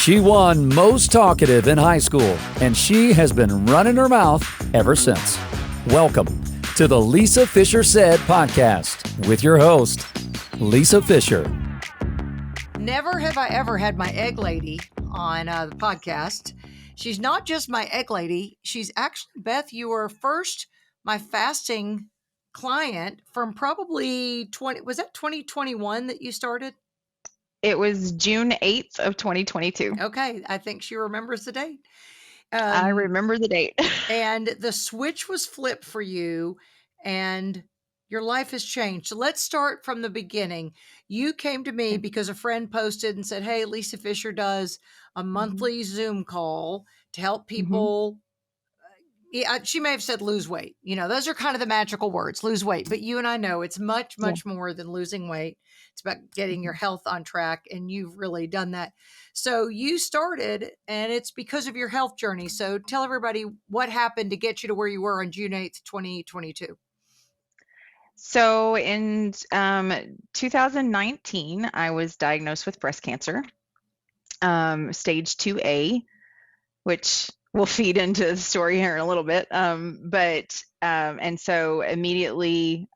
She won most talkative in high school, and she has been running her mouth ever since. Welcome to the Lisa Fisher Said podcast with your host, Lisa Fisher. Never have I ever had my egg lady on the podcast. She's not just my egg lady. She's actually, Beth, you were first my fasting client from probably 2021 that you started? It was June 8th of 2022. Okay, I think she remembers the date. I remember the date. And the switch was flipped for you, and your life has changed. So let's start from the beginning. You came to me because a friend posted and said, hey, Lisa Fisher does a monthly Zoom call to help people. Yeah, she may have said lose weight. You know, those are kind of the magical words, lose weight. But you and I know it's much, much more than losing weight. It's about getting your health on track, and you've really done that. So you started, and it's because of your health journey. So tell everybody what happened to get you to where you were on June 8th, 2022. So in 2019, I was diagnosed with breast cancer, stage 2A, which we'll feed into the story here in a little bit. And so immediately,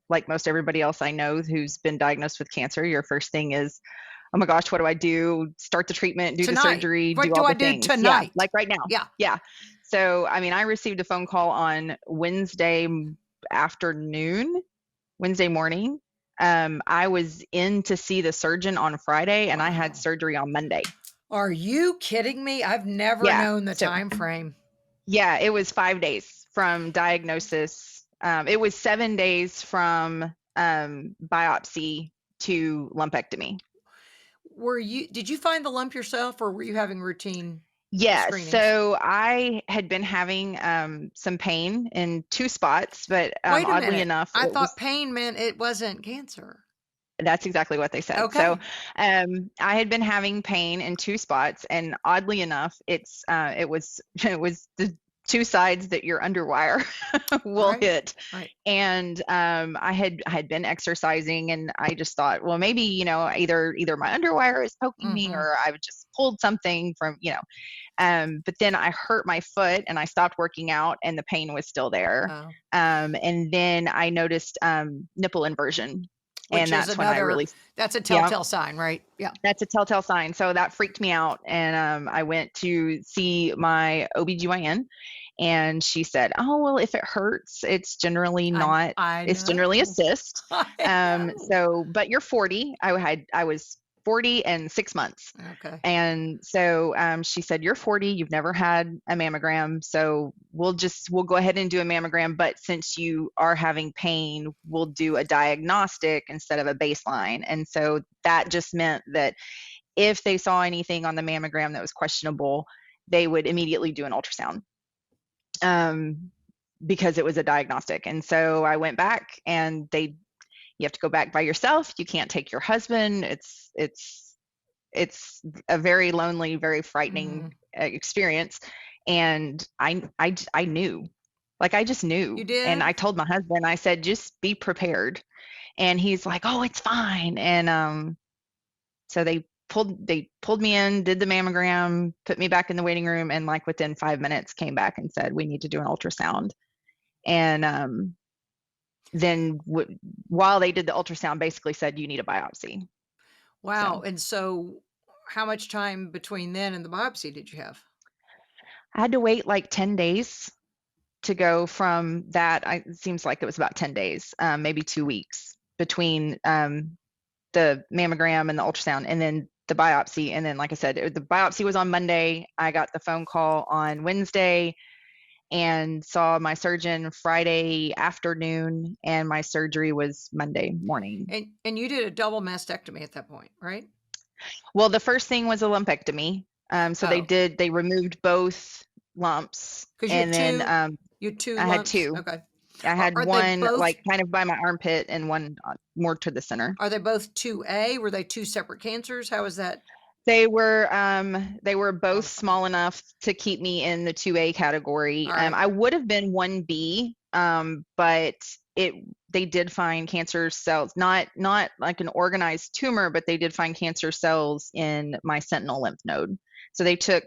like most everybody else I know who's been diagnosed with cancer, your first thing is, oh my gosh, what do I do? Start the treatment, do the surgery, what do do all I the do things. tonight? Yeah, like right now. Yeah. So, I mean, I received a phone call on Wednesday morning. I was in to see the surgeon on Friday, and I had surgery on Monday. Are you kidding me? I've never known the time frame. Yeah, it was 5 days from diagnosis. It was 7 days from biopsy to lumpectomy. Did you find the lump yourself, or were you having routine screenings? So I had been having some pain in two spots, but oddly enough, I thought pain meant it wasn't cancer. That's exactly what they said. Okay. So I had been having pain in two spots, and oddly enough, it was the two sides that your underwire will hit. Right. And I had been exercising, and I just thought, well, maybe, either my underwire is poking me, or I've just pulled something from, but then I hurt my foot and I stopped working out, and the pain was still there. Oh. And then I noticed nipple inversion. Which is when I really, that's a telltale sign, right? Yeah. That's a telltale sign. So that freaked me out. And I went to see my OBGYN, and she said, oh, well, if it hurts, it's generally not, it's generally a cyst. But you're 40. I was 40 and 6 months. Okay. And so she said, you're 40, you've never had a mammogram. So we'll go ahead and do a mammogram. But since you are having pain, we'll do a diagnostic instead of a baseline. And so that just meant that if they saw anything on the mammogram that was questionable, they would immediately do an ultrasound. Because it was a diagnostic. And so I went back, and you have to go back by yourself. You can't take your husband. It's a very lonely, very frightening experience. And I knew, I just knew. You did? And I told my husband, I said, just be prepared. And he's like, oh, it's fine. And so they pulled me in, did the mammogram, put me back in the waiting room, and within 5 minutes came back and said, we need to do an ultrasound. And then while they did the ultrasound, basically said, you need a biopsy. Wow. And so how much time between then and the biopsy did you have? I had to wait 10 days to go from that. It seems like it was about 10 days, maybe 2 weeks between the mammogram and the ultrasound, and then the biopsy. And then, like I said, the biopsy was on Monday. I got the phone call on Wednesday and saw my surgeon Friday afternoon, and my surgery was Monday morning. And you did a double mastectomy at that point, right? Well, the first thing was a lumpectomy. They removed both lumps. And then you had two lumps? I had two. Okay. I had one kind of by my armpit, and one more to the center. Are they both 2A? Were they two separate cancers? How was that? They were both small enough to keep me in the 2A category. Right. I would have been 1B, but they did find cancer cells, not like an organized tumor, but they did find cancer cells in my sentinel lymph node. So they took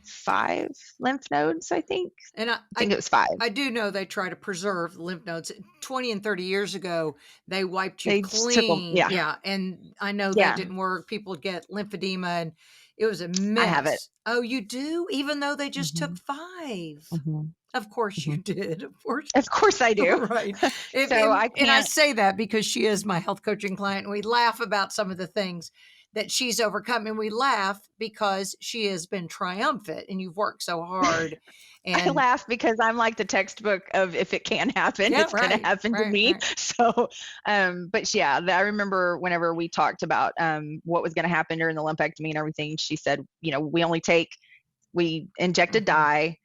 5 lymph nodes, I think. And I think it was 5. I do know they try to preserve lymph nodes. 20 and 30 years ago, they wiped you They just took them. clean. Yeah. And I know that Yeah. didn't work. People get lymphedema, and it was a mess. I have it. Oh, you do? Even though they just took Mhm. 5. Mhm. Of course you Mhm. did. Of course. Of course I do. Right. So I And I can't. say that because she is my health coaching client, and we laugh about some of the things that she's overcome, and we laugh because she has been triumphant and you've worked so hard. I And laugh because I'm like the textbook of if it can happen, Yeah, it's going to happen to right, me. right. So, but yeah, I remember whenever we talked about what was going to happen during the lumpectomy and everything, she said, we inject a Mhm. dye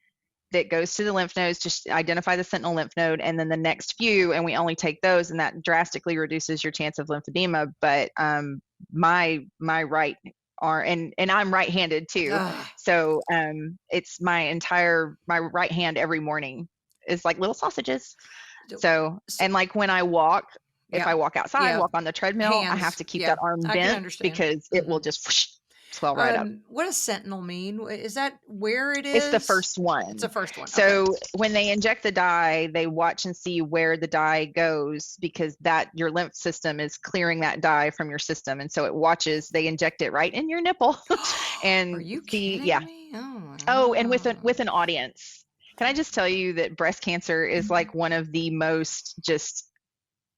that goes to the lymph nodes to identify the sentinel lymph node, and then the next few, and we only take those, and that drastically reduces your chance of lymphedema. But my right arm, and I'm right-handed too, Ugh. so it's my right hand every morning is like little sausages. So, and like when I walk, if I walk outside, walk on the treadmill, I have to keep that arm I can bent understand. because it will just whoosh, swell right up. What does sentinel mean? Is that where it is? It's the first one. It's the first one. So Okay. when they inject the dye, they watch and see where the dye goes, because that your lymph system is clearing that dye from your system. And so it watches, they inject it right in your nipple and Are you see, kidding me? Oh, Oh, and with an audience. Can I just tell you that breast cancer is like one of the most just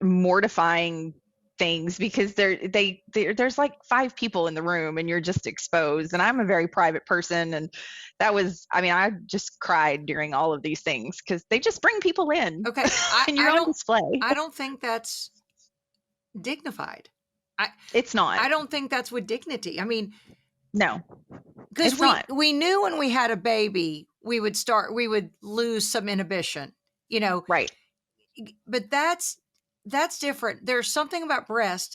mortifying things, because there's like 5 people in the room and you're just exposed, and I'm a very private person, and I just cried during all of these things because they just bring people in. Okay. And you're on display. I don't think that's dignified. It's not. I don't think that's with dignity. I mean, no, because it's not. we knew when we had a baby, we would lose some inhibition, Right. But that's different. There's something about breast,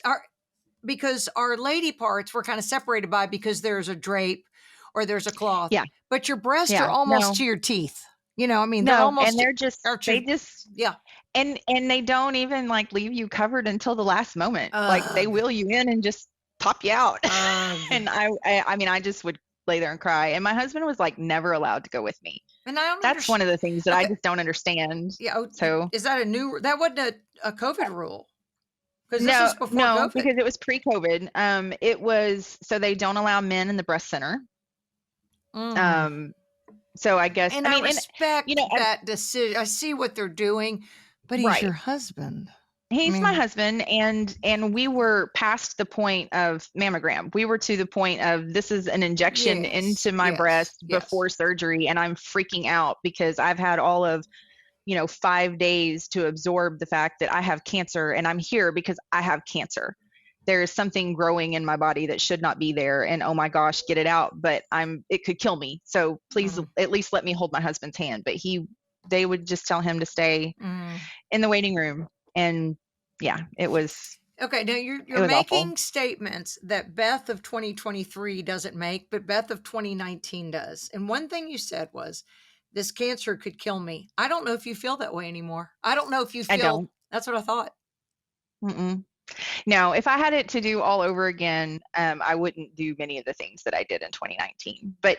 because our lady parts were kind of separated because there's a drape or there's a cloth. Yeah. But your breasts Yeah. are almost No. to your teeth. I mean, No, they're almost and they're just yeah. and they don't even like leave you covered until the last moment. Like they Ugh. wheel you in and just pop you out. Ugh. And I just would lay there and cry. And my husband was like never allowed to go with me. And I don't That's one of the things that I Okay. just don't understand. Yeah. So is that that wasn't a COVID rule? Because this no, was before COVID. because it was pre-COVID. It was, so they don't allow men in the breast center. So I guess, and I respect that decision. I see what they're doing, but he's your husband. He's my husband, and we were past the point of mammogram. We were to the point of, this is an injection into my breast before surgery, and I'm freaking out because I've had all of 5 days to absorb the fact that I have cancer, and I'm here because I have cancer. There is something growing in my body that should not be there, and oh my gosh, get it out, but it could kill me. So please at least let me hold my husband's hand. But they would just tell him to stay in the waiting room. And yeah, it was okay. Now you're making statements that Beth of 2023 doesn't make, but Beth of 2019 does. And one thing you said was, this cancer could kill me. I don't know if you feel that way anymore. I don't know if you feel. I don't. That's what I thought. No, if I had it to do all over again, I wouldn't do many of the things that I did in 2019. But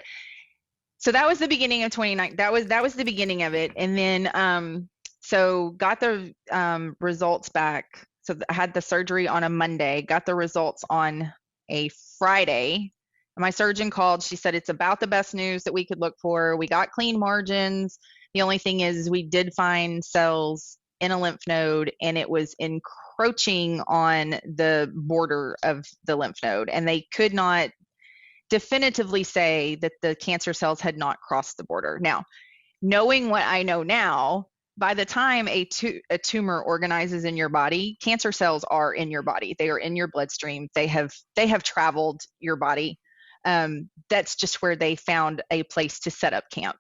so that was the beginning of 2019. That was the beginning of it. And then so got the results back. So I had the surgery on a Monday, got the results on a Friday. My surgeon called. She said, it's about the best news that we could look for. We got clean margins. The only thing is we did find cells in a lymph node, and it was encroaching on the border of the lymph node. And they could not definitively say that the cancer cells had not crossed the border. Now, knowing what I know now, by the time a tumor organizes in your body, cancer cells are in your body. They are in your bloodstream. They have traveled your body. That's just where they found a place to set up camp.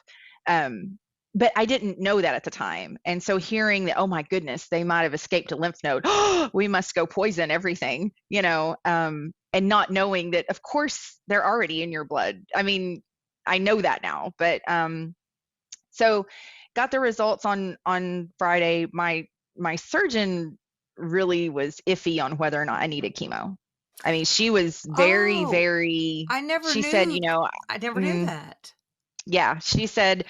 But I didn't know that at the time. And so hearing that, oh my goodness, they might have escaped a lymph node. We must go poison everything, and not knowing that, of course, they're already in your blood. I mean, I know that now, but so got the results on Friday. My my surgeon really was iffy on whether or not I needed chemo. I mean, she was very, Oh, very, I never she said, knew. I never knew that. yeah, she said,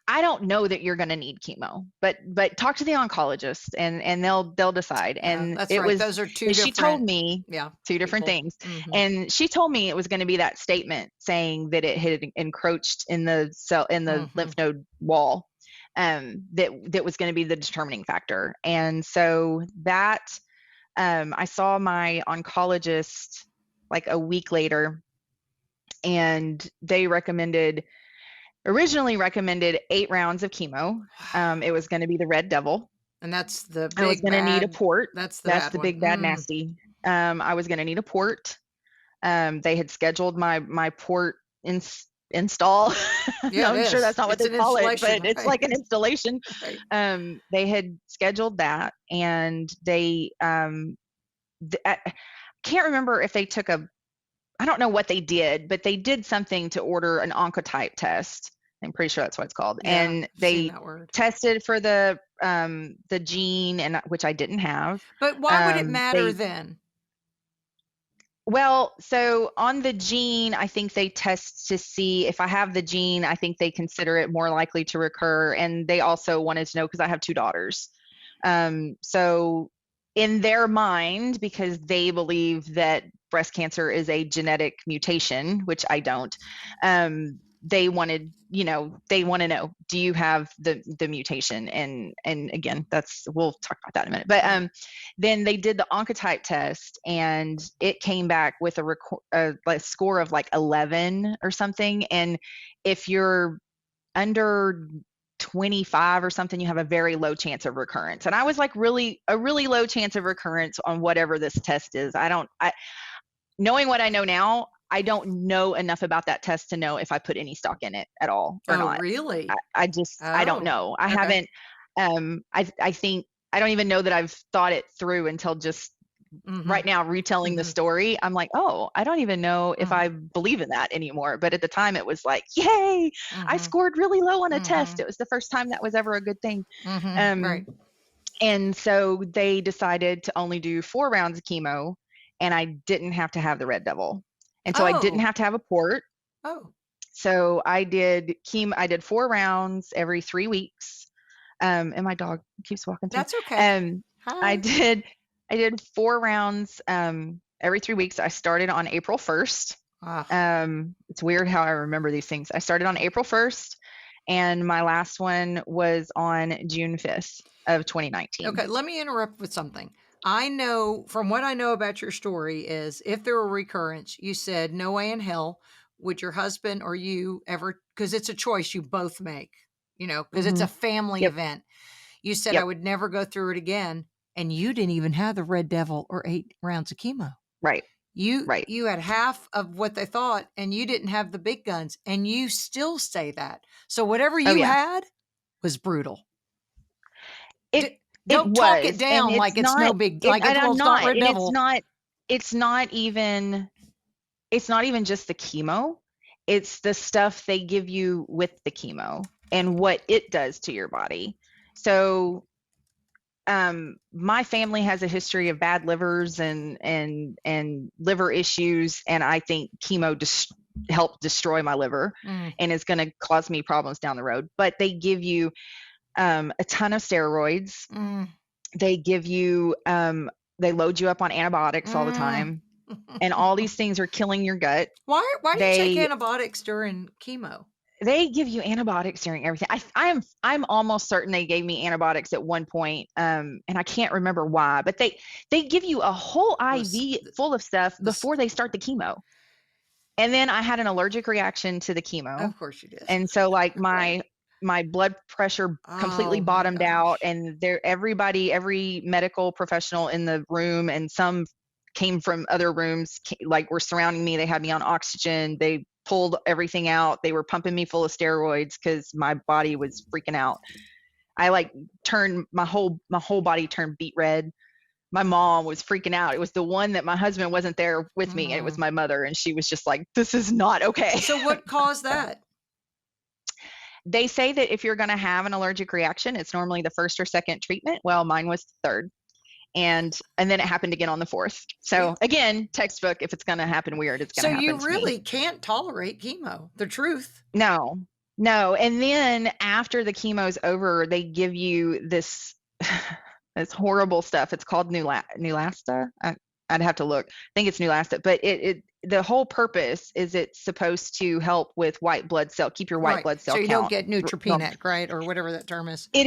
I don't know that you're going to need chemo, but talk to the oncologist and they'll decide. And That's it right. was, Those are two and she told different, me two different people. things. Mhm. And she told me it was going to be that statement saying that it had encroached in the cell, in the lymph node wall, that was going to be the determining factor. And so that, I saw my oncologist like a week later, and they originally recommended 8 rounds of chemo. It was going to be the Red Devil. And that's the big I was going to need a port. That's That's bad the one. big bad nasty. I was going to need a port. They had scheduled my port install. Yeah, No, I'm sure that's not what it's they call it, but it's right. like an installation. Right. They had scheduled that, and they I can't remember if they took I don't know what they did, but they did something to order an oncotype test. I'm pretty sure that's what it's called. Yeah, And I've seen they that word. tested for the gene, and which I didn't have. But why would it matter then? Well, so on the gene, I think they test to see if I have the gene. I think they consider it more likely to recur. And they also wanted to know, because I have 2 daughters. So in their mind, because they believe that breast cancer is a genetic mutation, which I don't, they wanted, they want to know, do you have the mutation? And again, we'll talk about that in a minute. But then they did the oncotype test, and it came back with a score of like 11 or something. And if you're under 25 or something, you have a very low chance of recurrence. And I was like, a really low chance of recurrence on whatever this test is. Knowing what I know now, I don't know enough about that test to know if I put any stock in it at all or not. Really? I don't know. I haven't, I think, I don't even know that I've thought it through until just right now retelling the story. I'm like, oh, I don't even know if I believe in that anymore. But at the time it was like, yay, I scored really low on a test. It was the first time that was ever a good thing. Right. And so they decided to only do 4 rounds of chemo, and I didn't have to have the Red Devil. And so I didn't have to have a port. So I did 4 rounds every 3 weeks. And my dog keeps walking through. That's okay. I did 4 rounds every 3 weeks. I started on April 1st. It's weird how I remember these things. I started on April 1st, and my last one was on June 5th of 2019. Okay, let me interrupt with something. I know, from what I know about your story, is if there were recurrence, you said no way in hell would your husband or you ever, because it's a choice you both make, because it's a family event. You said I would never go through it again, and you didn't even have the Red Devil or 8 rounds of chemo. Right. You had half of what they thought, and you didn't have the big guns, and you still say that. So whatever you had was brutal. Don't talk it down like it's no big, like it's not Red Devil. It's not even just the chemo. It's the stuff they give you with the chemo and what it does to your body. So my family has a history of bad livers and liver issues, and I think chemo helped destroy my liver and is going to cause me problems down the road. But they give you a ton of steroids. They give you they load you up on antibiotics all the time, and all these things are killing your gut. Why do you take antibiotics during chemo? They give you antibiotics during everything. I'm almost certain they gave me antibiotics at one point, and I can't remember why. But they give you a whole IV full of stuff before they start the chemo. And then I had an allergic reaction to the chemo. Of course you did. And so like my blood pressure completely bottomed out, and every medical professional in the room, and some came from other rooms, like were surrounding me. They had me on oxygen. They pulled everything out. They were pumping me full of steroids because my body was freaking out. I turned my whole body turned beet red. My mom was freaking out. It was the one that my husband wasn't there with me. And it was my mother. And she was just like, this is not okay. So what caused that? They say that if you're going to have an allergic reaction, it's normally the first or second treatment. Well, mine was the third. And then it happened again on the fourth. So again, textbook, if it's going to happen weird, it's going to happen to me. So you really can't tolerate chemo, the truth. No. And then after the chemo's over, they give you this this horrible stuff. It's called Neulasta. I'd have to look. I think it's Neulasta, but the whole purpose is it's supposed to help with white blood cell, keep your white blood cell count. So you don't get neutropenic, right? Or whatever that term is. It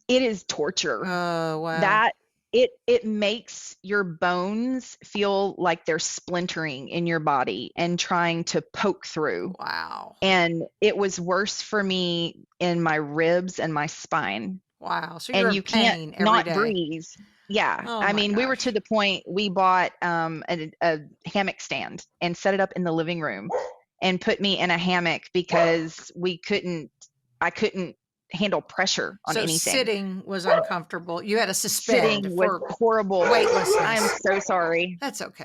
is torture. Oh, wow. It makes your bones feel like they're splintering in your body and trying to poke through. Wow. And it was worse for me in my ribs and my spine. Wow. So you can't every not day. Breathe. Yeah. Oh, I mean, gosh. we were to the point we bought a hammock stand and set it up in the living room and put me in a hammock because I couldn't handle pressure on anything. So sitting was uncomfortable. You had to suspend. Sitting was horrible. Weightlessness. I'm so sorry. That's okay.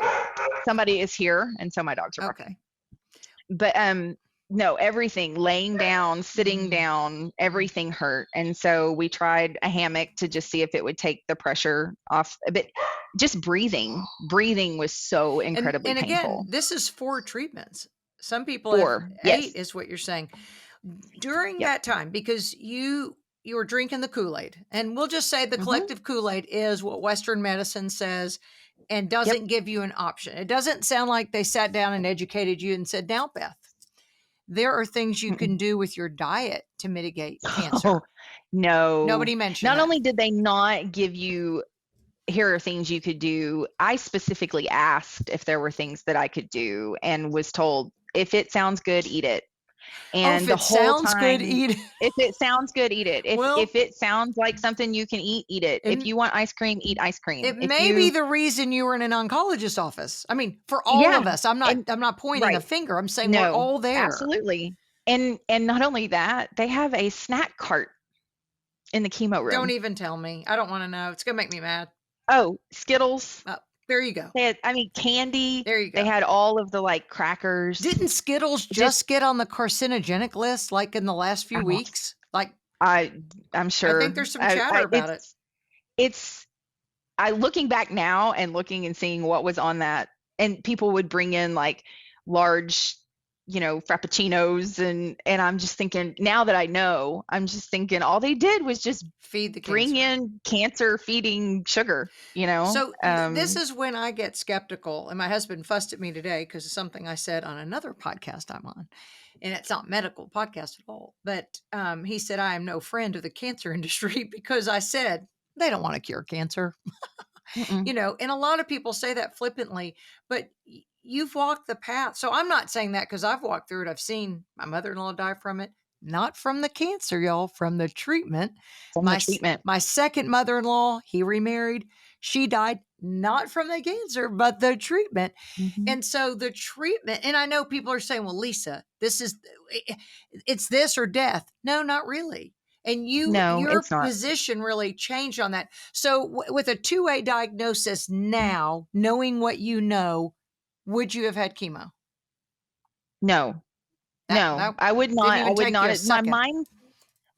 Somebody is here, and so my dogs are barking. Okay. But no, everything, laying down, sitting down, everything hurt. And so we tried a hammock to just see if it would take the pressure off a bit. Just breathing was so incredibly painful. And again, this is 4 treatments. Some people 4, have 8 yes. is what you're saying. During that time, because you were drinking the Kool-Aid, and we'll just say the collective Kool-Aid is what Western medicine says and doesn't give you an option. It doesn't sound like they sat down and educated you and said, now, Beth, there are things you can do with your diet to mitigate cancer. Oh, no. Nobody mentioned Not that. only did they not give you, here are things you could do, I specifically asked if there were things that I could do and was told, if it sounds good, eat it. And the whole time, good, eat it. If it sounds good, eat it. If it sounds like something you can eat it. If you want ice cream, eat ice cream. It may be the reason you were in an oncologist's office. I mean, for all of us, I'm not pointing a finger. I'm saying we're all there. Absolutely. And not only that, they have a snack cart in the chemo room. Don't even tell me. I don't want to know. It's going to make me mad. Oh, Skittles. There you go. They had, candy. There you go. They had all of the crackers. Didn't Skittles just get on the carcinogenic list like in the last few weeks? I'm sure. I think there's some chatter about it. It's looking back now and looking and seeing what was on that, and people would bring in large, frappuccinos, and I'm just thinking, now that I know, I'm just thinking all they did was just feed the cancer. Bring in cancer feeding sugar, So this is when I get skeptical, and my husband fussed at me today because of something I said on another podcast I'm on, and it's not medical podcast at all. But he said, I am no friend of the cancer industry because I said they don't want to cure cancer. And a lot of people say that flippantly, but you've walked the path. So I'm not saying that because I've walked through it. I've seen my mother-in-law die from it. Not from the cancer, y'all, from the treatment. My second mother-in-law, he remarried. She died not from the cancer, but the treatment. And so the treatment, and I know people are saying, well, Lisa, it's this or death. No, not really. And your position really changed on that. So with a 2A diagnosis now, knowing what you know, would you have had chemo? No, I would not. I would not.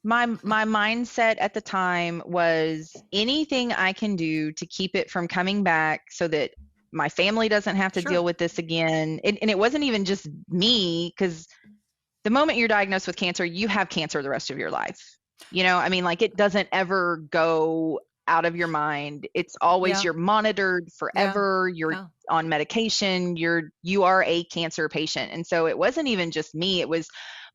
My mindset at the time was anything I can do to keep it from coming back so that my family doesn't have to deal with this again. And it wasn't even just me, because the moment you're diagnosed with cancer, you have cancer the rest of your life. It doesn't ever go out of your mind. It's always you're monitored forever. You're on medication. You are a cancer patient. And so it wasn't even just me. It was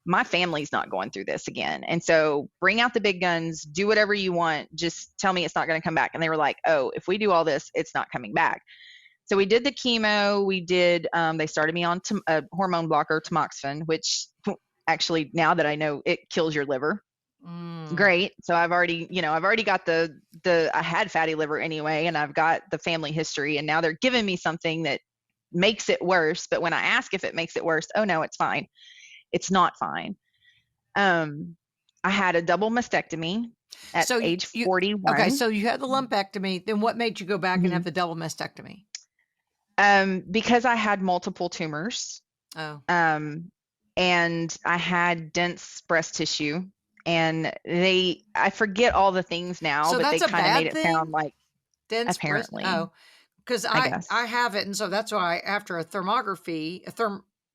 my family's not going through this again. And so bring out the big guns, do whatever you want. Just tell me it's not going to come back. And they were like, oh, if we do all this, it's not coming back. So we did the chemo. We did, they started me on a hormone blocker, tamoxifen, which actually, now that I know, it kills your liver. Great. So I've already got I had fatty liver anyway, and I've got the family history, and now they're giving me something that makes it worse. But when I ask if it makes it worse, oh no, it's fine. It's not fine. I had a double mastectomy at age 41. Okay. So you had the lumpectomy. Then what made you go back and have the double mastectomy? Because I had multiple tumors. Oh. and I had dense breast tissue, and I forget all the things now, So but they that's a kind of made bad it thing? sound like, Dense breast? apparently, Oh, because I I guess. have it, and so that's why after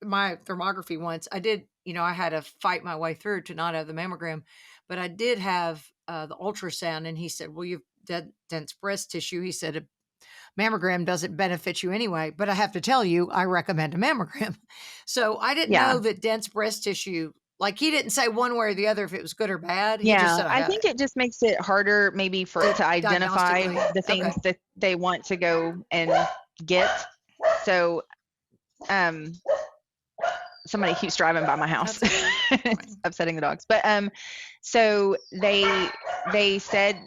my thermography once, I did, I had to fight my way through to not have the mammogram, but I did have the ultrasound, and he said, "Well, you've dense breast tissue." He said, "A mammogram doesn't benefit you anyway," but I have to tell you, I recommend a mammogram. So I didn't Yeah. know that dense breast tissue, like he didn't say one way or the other if it was good or bad. He just Yeah, said I I had think it. it just makes it harder maybe to identify Diagnostically. the things Okay. that they want to go and get. So, um, somebody keeps driving by my house. That's okay. It's Fine. upsetting the dogs. But so they said,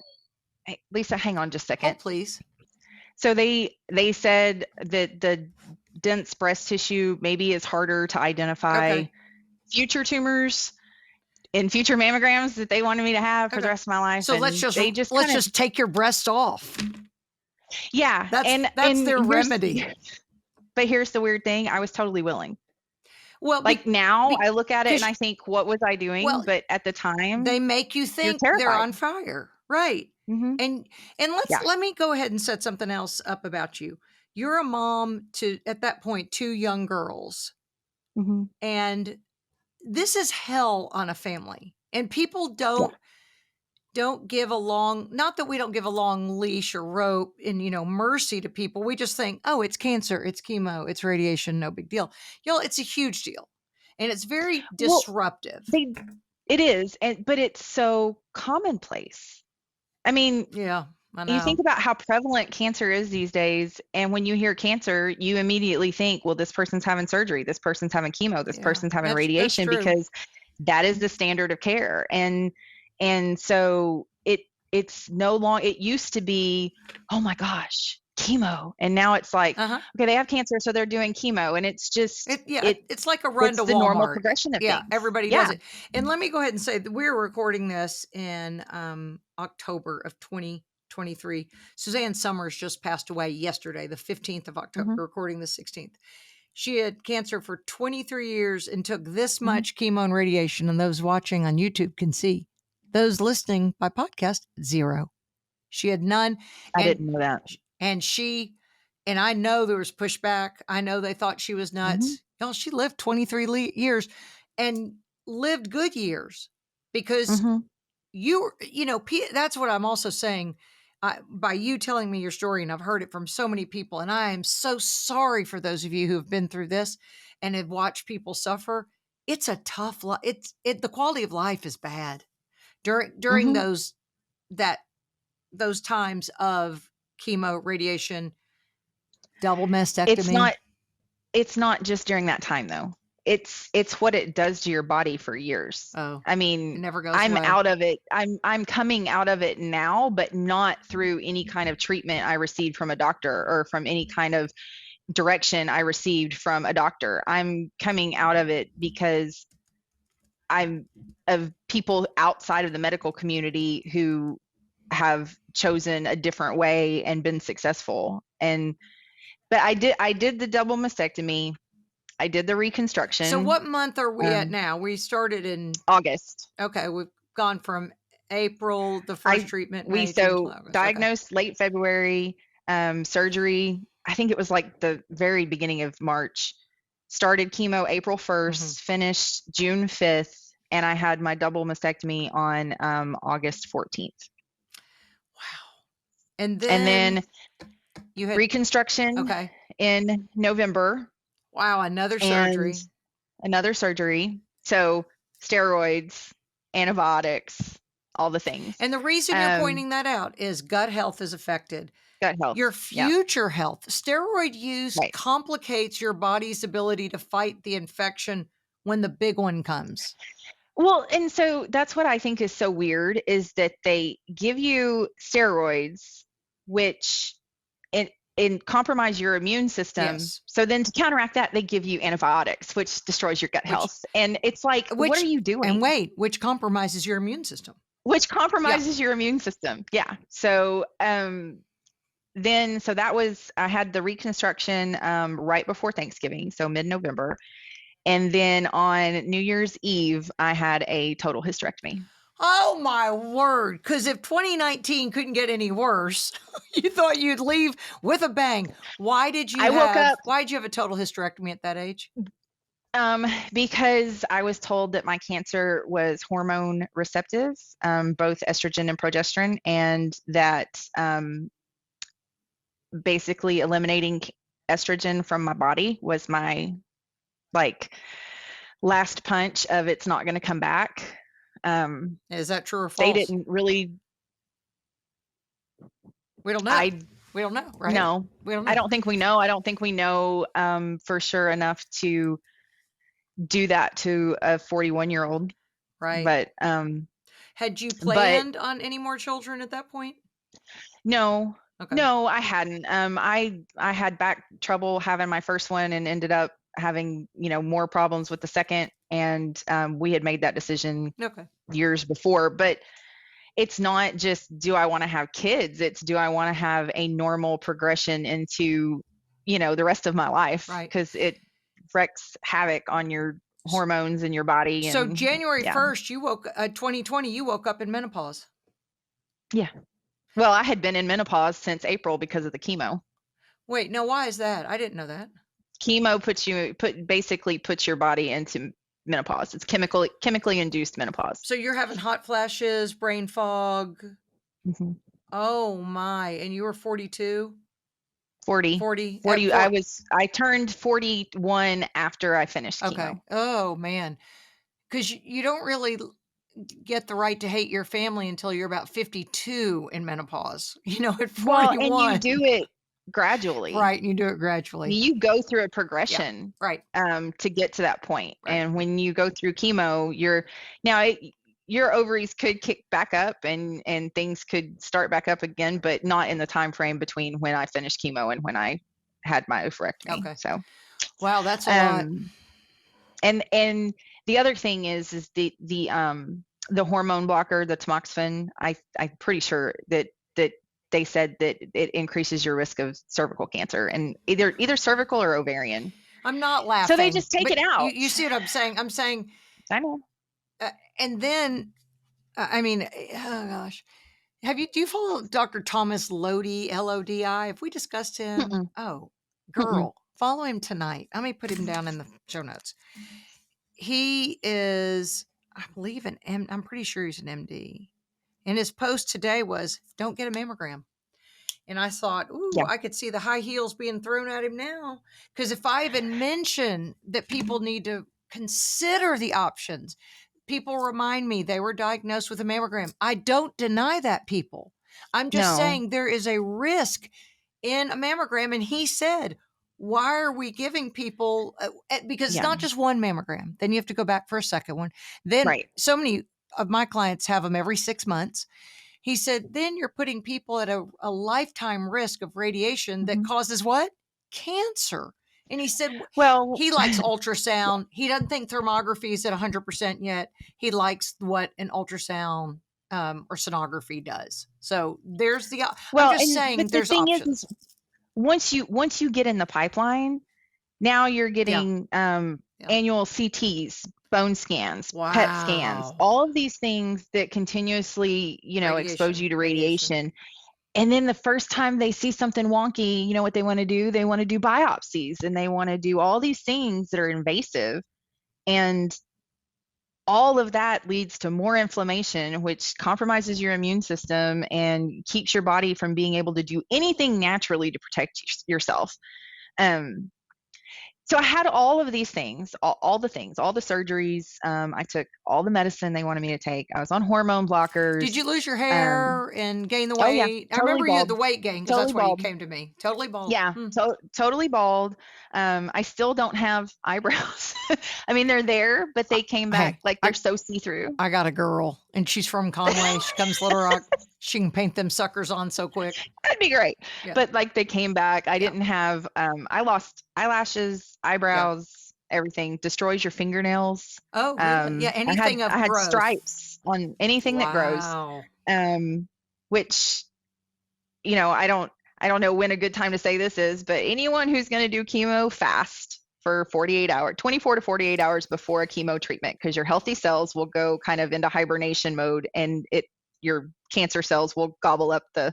hey, Lisa, hang on just a second. Hold, please. So they said that the dense breast tissue maybe is harder to identify Okay. future tumors in future mammograms that they wanted me to have for the Okay. rest of my life. So And let's they just just take your breast off. yeah. That's their remedy. But here's the weird thing. I was totally willing. Well, Like now I look at it and because I think, what was I doing? well, But at the time, they make you you're think they're terrified. on fire, right? hmm And Yeah. let me go ahead and set something else up about you. You're a mom to, at that point, 2 young girls, hmm and this is hell on a family. And people Yeah. don't give a long, not that we don't give a long leash or rope and, mercy to people. We just think, oh, it's cancer, it's chemo, it's radiation, no big deal. It's a huge deal. And it's very Well, disruptive. it is, but it's so commonplace. I mean, Yeah, I you know. think about how prevalent cancer is these days, and when you hear cancer, you immediately think, well, this person's having surgery, this person's having chemo, this Yeah, person's having that's radiation, true. because that is the standard of care. And so it's no longer, it used to be, oh my gosh, chemo. And now it's like, Uh-huh. okay, they have cancer, so they're doing chemo. And it's just, It's like a run it's to the normal Walmart. progression of Yeah, things. everybody Yeah. does it. And let me go ahead and say that we're recording this in October of 2023. Suzanne Summers just passed away yesterday, the 15th of October. Mhm. We're recording the 16th. She had cancer for 23 years and took this Mhm. much chemo and radiation. And those watching on YouTube can see. Those listening by podcast, 0. She had none. I And didn't know that. and she and I know there was pushback. I know they thought she was nuts. She lived 23 years and lived good years because Mhm. that's what I'm also saying. By you telling me your story, and I've heard it from so many people, and I am so sorry for those of you who have been through this and have watched people suffer. It's a tough life. The quality of life is bad during Mhm. those times of chemo, radiation, double It's mastectomy. not just during that time though. It's what it does to your body for years. Oh, I it mean, never goes I'm away. out of it. I'm coming out of it now, but not through any kind of treatment I received from a doctor or from any kind of direction I received from a doctor. I'm coming out of it because I'm of people outside of the medical community who have chosen a different way and been successful. But I did the double mastectomy. I did the reconstruction. So what month are we at now? We started in August. Okay, we've gone from April, the first treatment, May, June, July, August. Diagnosed late February, surgery, I think it was like the very beginning of March. Started chemo April 1st, finished June 5th, and I had my double mastectomy on August 14th. Wow. And then you had reconstruction in November. Wow, another surgery. And another surgery. So steroids, antibiotics, all the things. And the reason you're pointing that out is gut health is affected. Gut health. Your future health. Steroid use complicates your body's ability to fight the infection when the big one comes. Well, and so that's what I think is so weird is that they give you steroids, which compromise your immune system. Yes. So then to counteract that, they give you antibiotics, which destroys your gut health. And it's like, what are you doing? And wait, which compromises your immune system. Which compromises your immune system. Yeah. So so that was, I had the reconstruction right before Thanksgiving, so mid-November. And then on New Year's Eve, I had a total hysterectomy. Oh my word. Because if 2019 couldn't get any worse, you thought you'd leave with a bang. Why did you have a total hysterectomy at that age? Because I was told that my cancer was hormone receptive, both estrogen and progesterone, and that basically eliminating estrogen from my body was my last punch of it's not going to come back. Is that true or false? They didn't really. We don't know. We don't know, right? No, we don't know. I don't think we know. I don't think we know for sure enough to do that to a 41-year-old. Right. But had you planned on any more children at that point? No. Okay. No, I hadn't. I had back trouble having my first one and ended up having, more problems with the second. And we had made that decision years before. But it's not just, do I want to have kids? It's, do I want to have a normal progression into, the rest of my life? Right. Because it wreaks havoc on your hormones in your body. So January 1st, 2020, you woke up in menopause. Yeah. Well, I had been in menopause since April because of the chemo. Wait, now why is that? I didn't know that. Chemo basically puts your body into menopause. It's chemically induced menopause. So you're having hot flashes, brain fog. Mm-hmm. Oh my! And you were 42. 40. I turned 41 after I finished chemo. Okay. Oh man, because you don't really get the right to hate your family until you're about 52 in menopause. At 41. Well, and you do it gradually. Right, and you do it gradually. You go through a progression, right, to get to that point. Right. And when you go through chemo, your ovaries could kick back up and things could start back up again, but not in the time frame between when I finished chemo and when I had my oophorectomy. Okay. So, wow, that's a lot. And the other thing is the hormone blocker, the tamoxifen. I'm pretty sure that they said that it increases your risk of cervical cancer, and either cervical or ovarian. I'm not laughing. So they just take it out. You see what I'm saying? I'm saying. I know. And then, oh gosh, do you follow Dr. Thomas Lodi, Lodi? Have we discussed him? Mm-mm. Oh, girl, follow him tonight. I may put him down in the show notes. He is, I believe, I'm pretty sure he's an MD. And his post today was, don't get a mammogram. And I thought, I could see the high heels being thrown at him now. Because if I even mention that people need to consider the options, people remind me they were diagnosed with a mammogram. I don't deny that, people. I'm just saying there is a risk in a mammogram. And he said, why are we giving people, because it's not just one mammogram. Then you have to go back for a second one. Then so many of my clients have them every 6 months. He said, then you're putting people at a lifetime risk of radiation that causes what? Cancer. And he said, well, he likes ultrasound. He doesn't think thermography is at 100% yet. He likes what an ultrasound or sonography does. So there's I'm just saying there's options. Once you get in the pipeline, now you're getting annual CTs, bone scans, PET scans, all of these things that continuously, expose you to radiation. And then the first time they see something wonky, you know what they want to do? They want to do biopsies, and they want to do all these things that are invasive. And all of that leads to more inflammation, which compromises your immune system and keeps your body from being able to do anything naturally to protect yourself. So I had all of these things, all the surgeries. I took all the medicine they wanted me to take. I was on hormone blockers. Did you lose your hair and gain the weight? Oh yeah, totally I remember bald. You had the weight gain because that's why you came to me. Totally bald. Yeah, totally bald. I still don't have eyebrows. I mean, they're there, but they came back they're so see-through. I got a girl, and she's from Conway. She comes to Little Rock. She can paint them suckers on so quick. That'd be great. Yeah. But they came back. I didn't have, I lost eyelashes, eyebrows, everything. Destroys your fingernails. Oh, really? Yeah, anything I had growth. Stripes on anything that grows. Which, I don't know when a good time to say this is, but anyone who's going to do chemo, fast for 24 to 48 hours before a chemo treatment, because your healthy cells will go kind of into hibernation mode, and your cancer cells will gobble up the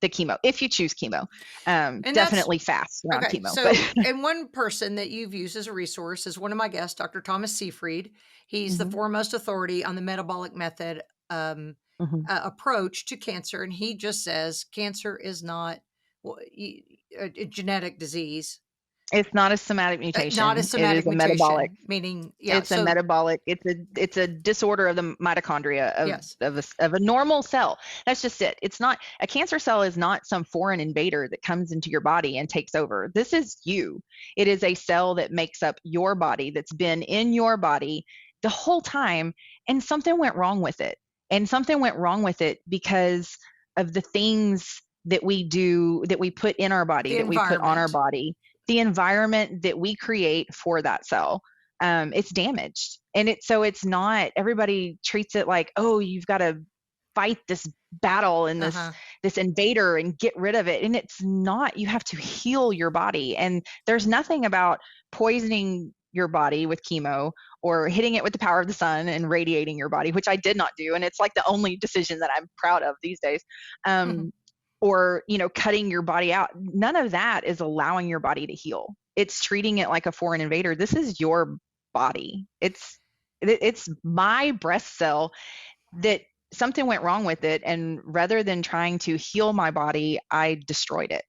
chemo if you choose chemo. Definitely fast around okay. chemo. So, But and one person that you've used as a resource is one of my guests, Dr. Thomas Seyfried. He's the foremost authority on the metabolic method approach to cancer, and he just says cancer is not a genetic disease. it's not a somatic Not a mutation. It somatic is a mutation, metabolic. meaning, It's a metabolic. It's a disorder of the mitochondria of a normal cell. That's just it. It's not a cancer cell. Is not some foreign invader that comes into your body and takes over. This is you. It is a cell that makes up your body, that's been in your body the whole time, and something went wrong with it. And something went wrong with it because of the things that we do, that we put in our body, that we put on our body, the environment that we create for that cell. It's damaged. And it's not, everybody treats it like, oh, you've got to fight this battle and this invader and get rid of it. And it's not. You have to heal your body. And there's nothing about poisoning your body with chemo or hitting it with the power of the sun and radiating your body, which I did not do. And it's like the only decision that I'm proud of these days. Or, cutting your body out. None of that is allowing your body to heal. It's treating it like a foreign invader. This is your body. It's my breast cell that something went wrong with it. And rather than trying to heal my body, I destroyed it.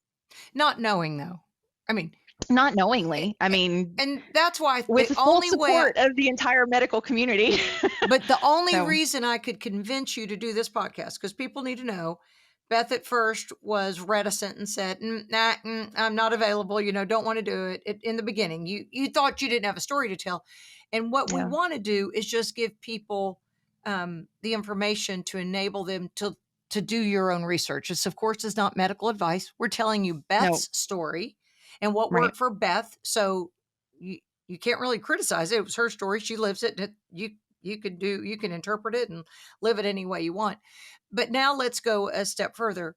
Not knowing, though. I mean, not knowingly. I mean, and that's why with the full support of the entire medical community. But the only reason I could convince you to do this podcast, because people need to know, Beth at first was reticent and said, I'm not available. Don't want to do it. In the beginning, you thought you didn't have a story to tell. And what we want to do is just give people the information to enable them to do your own research. This, of course, is not medical advice. We're telling you Beth's story and what worked for Beth. So you can't really criticize it. It was her story. She lives it. You can interpret it and live it any way you want. But now let's go a step further.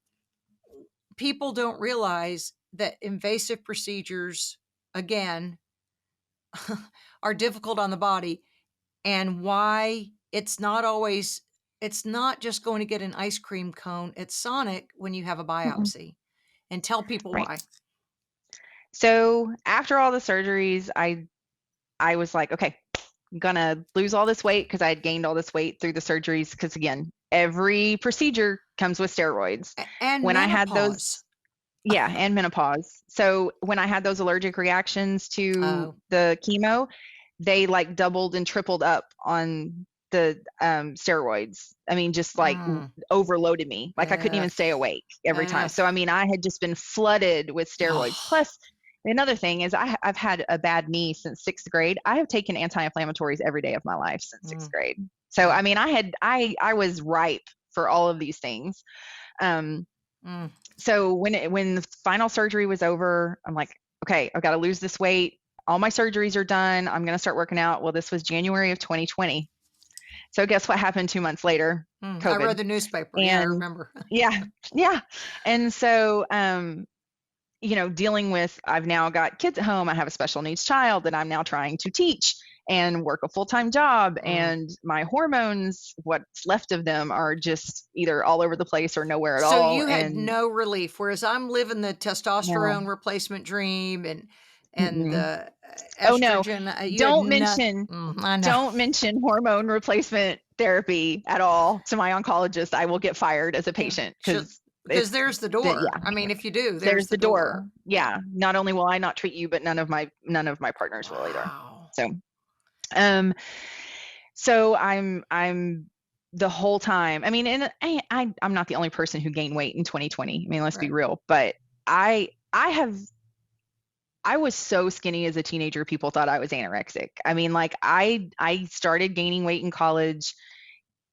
People don't realize that invasive procedures, again, are difficult on the body, and why it's not just going to get an ice cream cone at Sonic when you have a biopsy. And tell people why. So after all the surgeries, I was like, okay, I'm gonna lose all this weight, because I had gained all this weight through the surgeries. Because again, every procedure comes with steroids. And when menopause. I had those, and menopause. So when I had those allergic reactions to the chemo, they like doubled and tripled up on the steroids. I mean, just like overloaded me. Like I couldn't even stay awake every time. So I mean, I had just been flooded with steroids. Plus, another thing is I've had a bad knee since 6th grade. I have taken anti-inflammatories every day of my life since 6th grade. So, I mean, I was ripe for all of these things. So when the final surgery was over, I'm like, okay, I've got to lose this weight. All my surgeries are done. I'm going to start working out. Well, this was January of 2020. So guess what happened 2 months later? COVID. I read the newspaper. And, I remember. Yeah. And so, dealing with, I've now got kids at home. I have a special needs child that I'm now trying to teach and work a full-time job. And my hormones, what's left of them, are just either all over the place or nowhere at all. So you had no relief, whereas I'm living the testosterone replacement dream and the estrogen. Don't mention hormone replacement therapy at all to my oncologist. I will get fired as a patient, because there's the door. I mean, if you do, there's the door. Yeah. Not only will I not treat you, but none of my partners will either. So I'm the whole time. I mean, and I'm not the only person who gained weight in 2020. I mean, let's be real. But I was so skinny as a teenager, people thought I was anorexic. I mean, like I started gaining weight in college,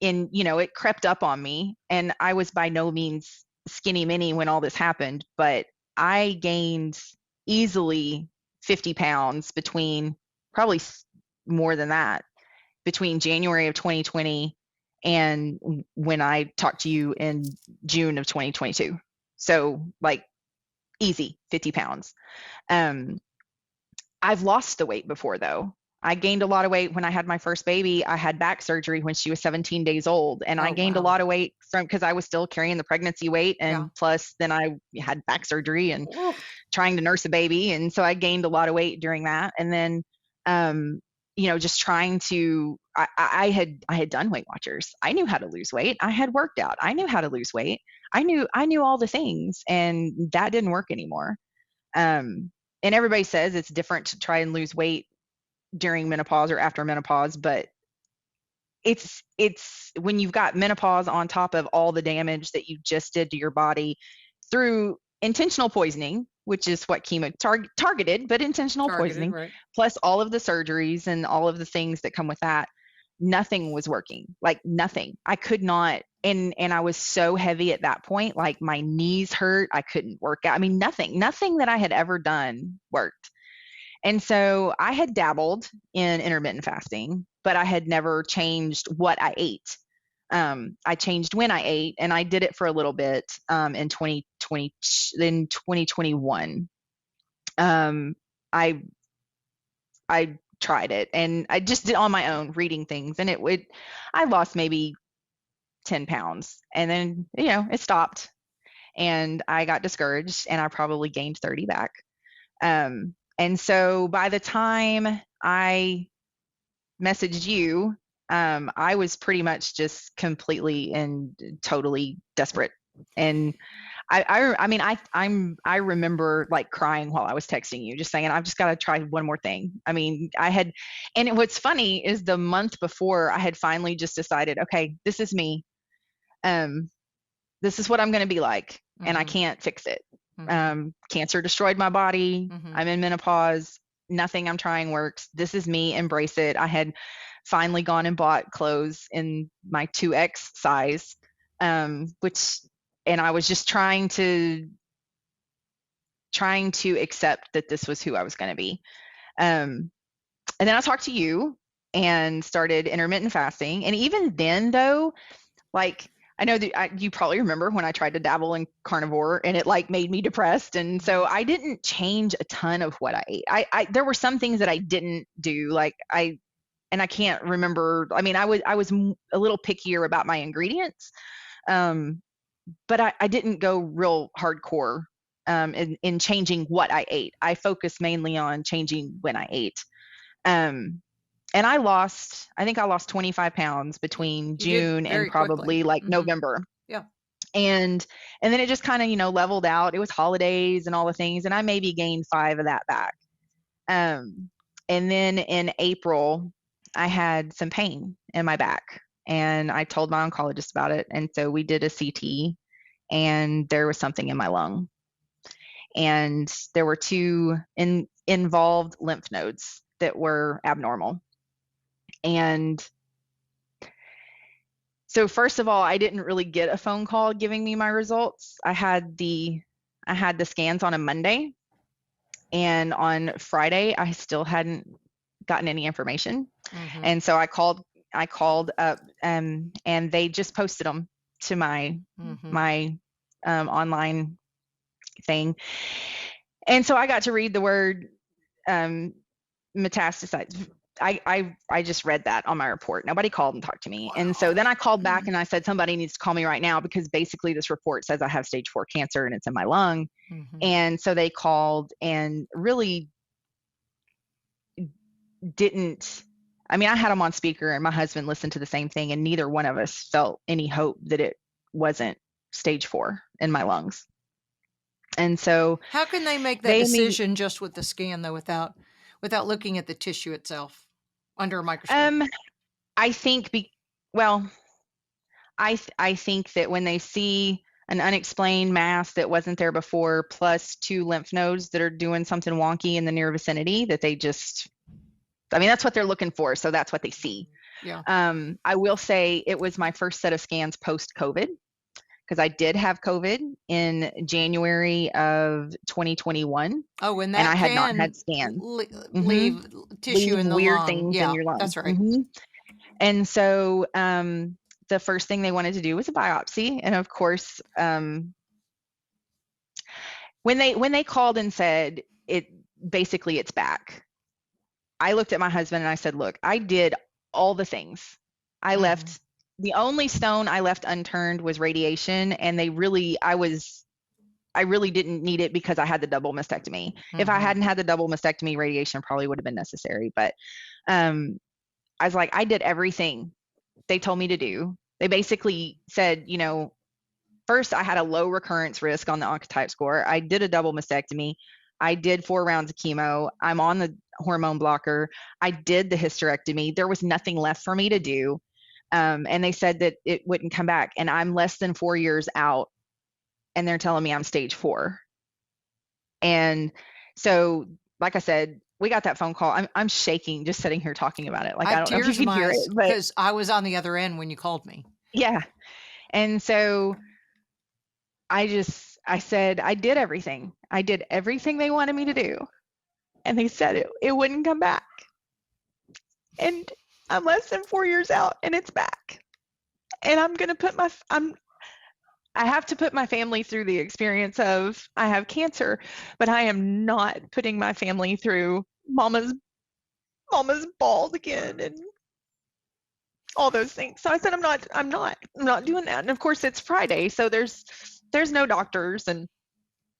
it crept up on me, and I was by no means skinny mini when all this happened, but I gained easily 50 pounds probably more than that, between January of 2020 and when I talked to you in June of 2022. So like easy 50 pounds. I've lost the weight before though. I gained a lot of weight when I had my first baby. I had back surgery when she was 17 days old, and I Oh, gained a wow. lot of weight because I was still carrying the pregnancy weight, and Yeah. plus then I had back surgery and Ooh, trying to nurse a baby, and so I gained a lot of weight during that. And then, just trying to, I had done Weight Watchers. I knew how to lose weight. I had worked out. I knew how to lose weight. I knew all the things, and that didn't work anymore. And everybody says it's different to try and lose weight during menopause or after menopause, but it's when you've got menopause on top of all the damage that you just did to your body through intentional poisoning, which is what chemo targeted, but intentional targeted, poisoning, right? plus all of the surgeries and all of the things that come with that. Nothing was working, like nothing. I could not, and I was so heavy at that point, like my knees hurt. I couldn't work out. I mean, nothing that I had ever done worked. And so I had dabbled in intermittent fasting, but I had never changed what I ate. I changed when I ate, and I did it for a little bit in 2020, in 2021. I I tried it, and I just did on my own, reading things, and I lost maybe 10 pounds, and then it stopped, and I got discouraged, and I probably gained 30 back. And so by the time I messaged you, I was pretty much just completely and totally desperate. And I remember like crying while I was texting you, just saying, I've just got to try one more thing. I mean, and what's funny is the month before I had finally just decided, okay, this is me. This is what I'm going to be like, and I can't fix it. Cancer destroyed my body. I'm in menopause. Nothing I'm trying works. This is me. Embrace it. I had finally gone and bought clothes in my 2X size, and I was just trying to accept that this was who I was going to be. And then I talked to you and started intermittent fasting. And even then, though, like, I know that you probably remember when I tried to dabble in carnivore, and it like made me depressed. And so I didn't change a ton of what I ate. There were some things that I didn't do, like I can't remember. I mean, I was a little pickier about my ingredients, but I didn't go real hardcore in changing what I ate. I focused mainly on changing when I ate. And I think I lost 25 pounds between June and probably like November. Yeah. And then it just kind of, leveled out. It was holidays and all the things. And I maybe gained 5 of that back. And then in April, I had some pain in my back, and I told my oncologist about it. And so we did a CT, and there was something in my lung. And there were 2 involved lymph nodes that were abnormal. And so first of all, I didn't really get a phone call giving me my results. I had the scans on a Monday, and on Friday I still hadn't gotten any information. And so I called up, and they just posted them to my online thing. And so I got to read the word metastasized. I just read that on my report. Nobody called and talked to me. Wow. And so then I called back and I said, somebody needs to call me right now, because basically this report says I have stage 4 cancer and it's in my lung. And so they called and really didn't. I mean, I had them on speaker, and my husband listened to the same thing, and neither one of us felt any hope that it wasn't stage 4 in my lungs. And so how can they make that decision just with the scan, though, without looking at the tissue itself under a microscope? I think I think that when they see an unexplained mass that wasn't there before, plus 2 lymph nodes that are doing something wonky in the near vicinity, that they just, I mean, that's what they're looking for. So that's what they see. Yeah. I will say it was my first set of scans post-COVID, because I did have COVID in January of 2021. Oh, and I had not had scans. Leave tissue in the weird lung. things in your lung. That's right. And so the first thing they wanted to do was a biopsy. And of course, when they called and said it's back, I looked at my husband and I said, look, I did all the things. I left, the only stone I left unturned was radiation. And I really didn't need it because I had the double mastectomy. If I hadn't had the double mastectomy, radiation probably would have been necessary. But I was like, I did everything they told me to do. They basically said, first I had a low recurrence risk on the Oncotype score. I did a double mastectomy. I did 4 rounds of chemo. I'm on the hormone blocker. I did the hysterectomy. There was nothing left for me to do. And they said that it wouldn't come back. And I'm less than 4 years out. And they're telling me I'm stage 4. And so, like I said, we got that phone call. I'm shaking just sitting here talking about it. Like, I don't know if you can hear it, but because I was on the other end when you called me. Yeah. And so I said, I did everything. I did everything they wanted me to do. And they said it wouldn't come back. And I'm less than 4 years out and it's back. And I'm going to I have to put my family through the experience of I have cancer, but I am not putting my family through mama's bald again and all those things. So I said, I'm not doing that. And of course it's Friday. So there's no doctors and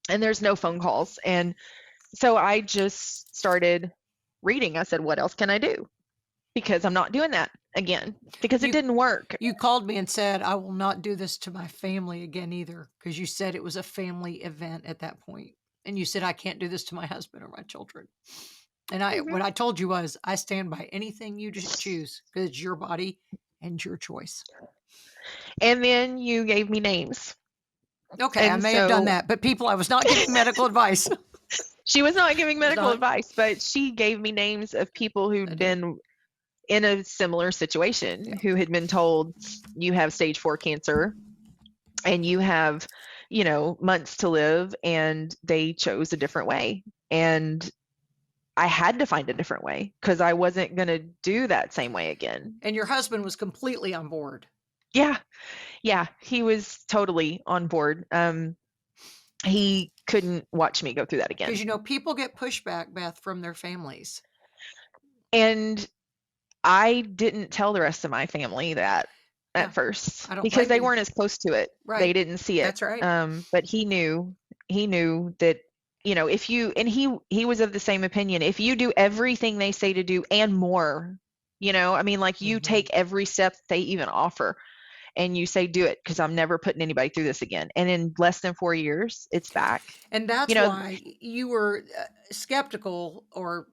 there's no phone calls. And so I just started reading. I said, what else can I do? Because I'm not doing that again because it didn't work. You called me and said, I will not do this to my family again either. Because you said it was a family event at that point. And you said, I can't do this to my husband or my children. And what I told you was, I stand by anything you just choose because it's your body and your choice. And then you gave me names. Okay, I may have done that, but I was not giving medical advice. She was not giving medical advice, but she gave me names of people who'd been in a similar situation, who had been told you have stage 4 cancer and you have, months to live, and they chose a different way. And I had to find a different way because I wasn't going to do that same way again. And your husband was completely on board. Yeah. Yeah. He was totally on board. He couldn't watch me go through that again. Because, people get pushback, Beth, from their families. And I didn't tell the rest of my family that at first because they weren't as close to it. Right. They didn't see it. That's right. But he knew that, if he was of the same opinion, if you do everything they say to do and more, you take every step they even offer and you say, do it, because I'm never putting anybody through this again. And in less than 4 years, it's back. And that's why you were skeptical, or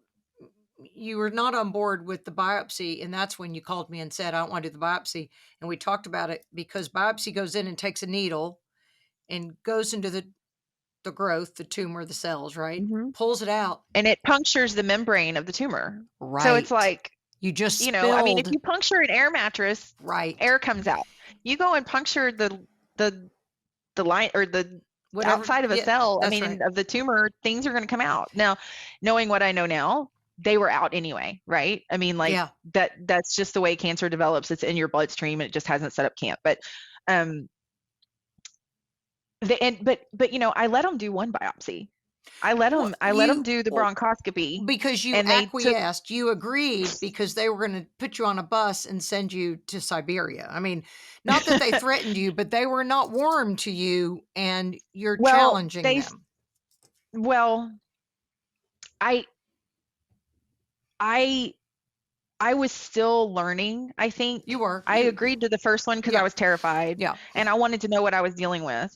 you were not on board with the biopsy. And that's when you called me and said, I don't want to do the biopsy. And we talked about it because biopsy goes in and takes a needle and goes into the growth, the tumor, the cells, right? Pulls it out. And it punctures the membrane of the tumor. Right. So it's like, you just, if you puncture an air mattress, right, air comes out. You go and puncture the line or the outside of a cell, of the tumor, things are going to come out. Now, knowing what I know now, they were out anyway, right? That's just the way cancer develops. It's in your bloodstream and it just hasn't set up camp. But I let them do one biopsy. I let them do the bronchoscopy because you acquiesced. You agreed because they were going to put you on a bus and send you to Siberia. Not that they threatened you, but they were not warm to you, and you're challenging them. Well, I was still learning. I think you were. I agreed to the first one because I was terrified. Yeah, and I wanted to know what I was dealing with.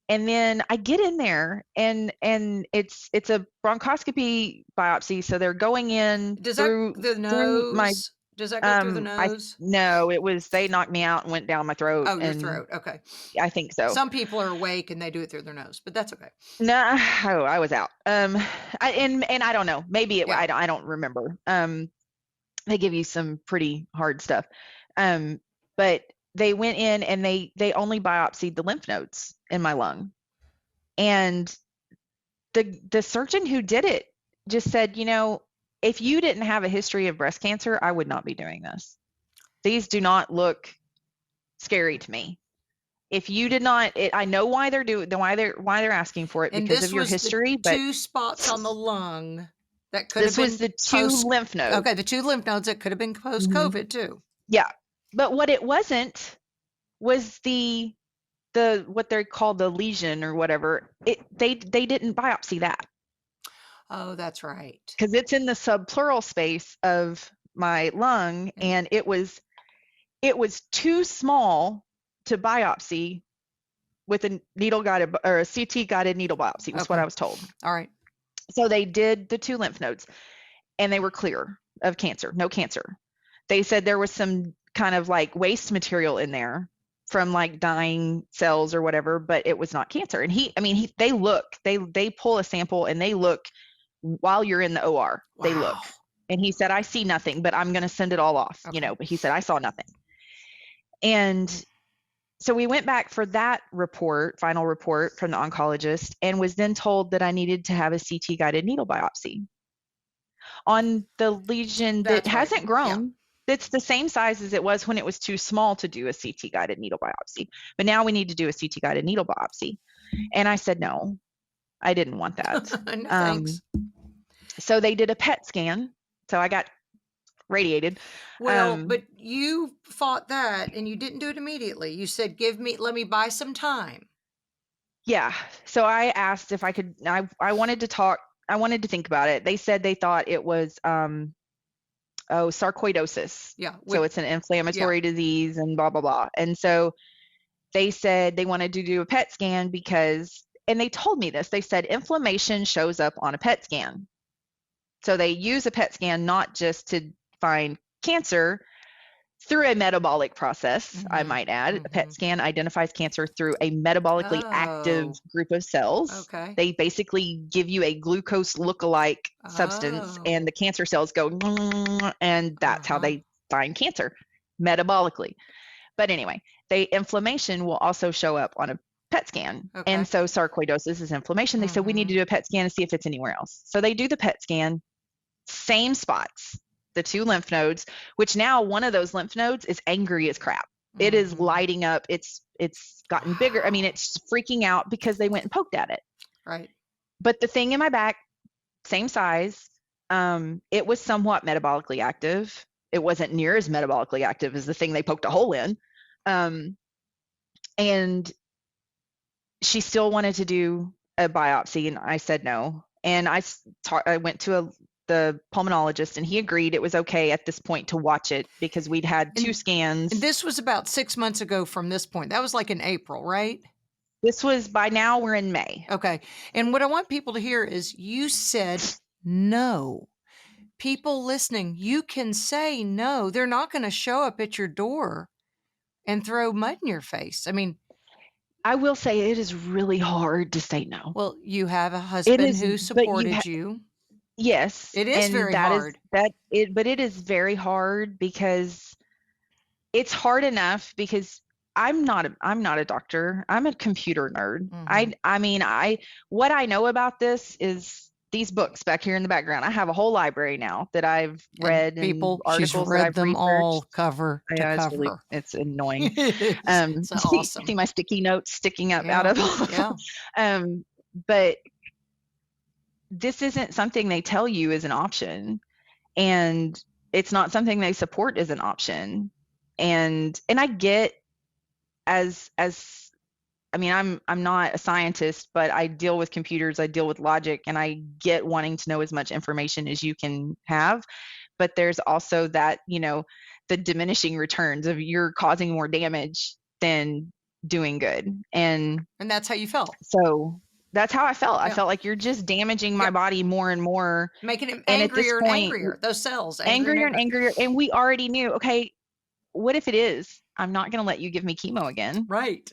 And then I get in there and it's a bronchoscopy biopsy. So they're going in through the nose. Does that go through the nose? No, they knocked me out and went down my throat. Oh, your throat. Okay. I think so. Some people are awake and they do it through their nose, but that's okay. No, I was out. And I don't know, maybe I don't remember. They give you some pretty hard stuff. But they went in and they only biopsied the lymph nodes in my lung. And the surgeon who did it just said, if you didn't have a history of breast cancer, I would not be doing this. These do not look scary to me. If you did not, I know why they're asking for it, because of your history. But 2 spots on the lung That could have This was been the two lymph nodes. Okay, the 2 lymph nodes that could have been post-COVID too. Yeah. But what it wasn't was the what they call the lesion or whatever. They didn't biopsy that Oh, that's right. because it's in the subpleural space of my lung, and it was too small to biopsy with a needle guided or a CT guided needle biopsy was what Okay. I was told. All right. So they did the 2 lymph nodes and they were clear of cancer, no cancer. They said there was some kind of like waste material in there from like dying cells or whatever, but it was not cancer. And they pull a sample and they look while you're in the OR. They look. Wow. And he said, I see nothing, but I'm going to send it all off, Okay. but he said, I saw nothing. And so we went back for that final report from the oncologist, and was then told that I needed to have a CT guided needle biopsy on the lesion that That's right. hasn't grown. It's the same size as it was when it was too small to do a CT guided needle biopsy. But now we need to do a CT guided needle biopsy. And I said, no, I didn't want that. No, thanks. So they did a PET scan. So I got radiated. Well, but you fought that and you didn't do it immediately. You said, let me buy some time. Yeah. So I asked if I could, I wanted to think about it. They said they thought it was, sarcoidosis. Yeah. So it's an inflammatory disease and blah, blah, blah. And so they said they wanted to do a PET scan and they told me this, they said inflammation shows up on a PET scan. So they use a PET scan not just to find cancer through a metabolic process, I might add. A PET scan identifies cancer through a metabolically active group of cells. Okay. They basically give you a glucose lookalike substance, and the cancer cells go, and that's how they find cancer metabolically. But anyway, inflammation will also show up on a PET scan. Okay. And so sarcoidosis is inflammation. They said we need to do a PET scan to see if it's anywhere else. So they do the PET scan, same spots, the 2 lymph nodes, which now one of those lymph nodes is angry as crap. It is lighting up. It's gotten bigger. I mean, it's freaking out because they went and poked at it. Right. But the thing in my back, same size, it was somewhat metabolically active. It wasn't near as metabolically active as the thing they poked a hole in. And she still wanted to do a biopsy, and I said no. And I went to the pulmonologist, and he agreed it was okay at this point to watch it because we'd had 2 scans. And this was about 6 months ago from this point. That was like in April, right? This was, by now we're in May. Okay. And what I want people to hear is you said no. People listening, you can say no. They're not going to show up at your door and throw mud in your face. I mean, I will say it is really hard to say no. Well, you have a husband who supported you. Yes. It is very hard. But it is very hard because it's hard enough because I'm not a doctor. I'm a computer nerd. I mean, what I know about this is these books back here in the background. I have a whole library now that I've read, and articles she's read that I've them researched. all cover to cover. It's annoying. It's awesome. See my sticky notes sticking up out of all of them. But this isn't something they tell you is an option, and it's not something they support as an option. And I get I mean, I'm not a scientist, but I deal with computers, I deal with logic, and I get wanting to know as much information as you can have. But there's also that, the diminishing returns of you're causing more damage than doing good. And that's how you felt. So that's how I felt. I felt like you're just damaging my body more and more. Making it angrier and angrier. Those cells. Angrier and angrier. And we already knew, okay, what if it is? I'm not going to let you give me chemo again. Right.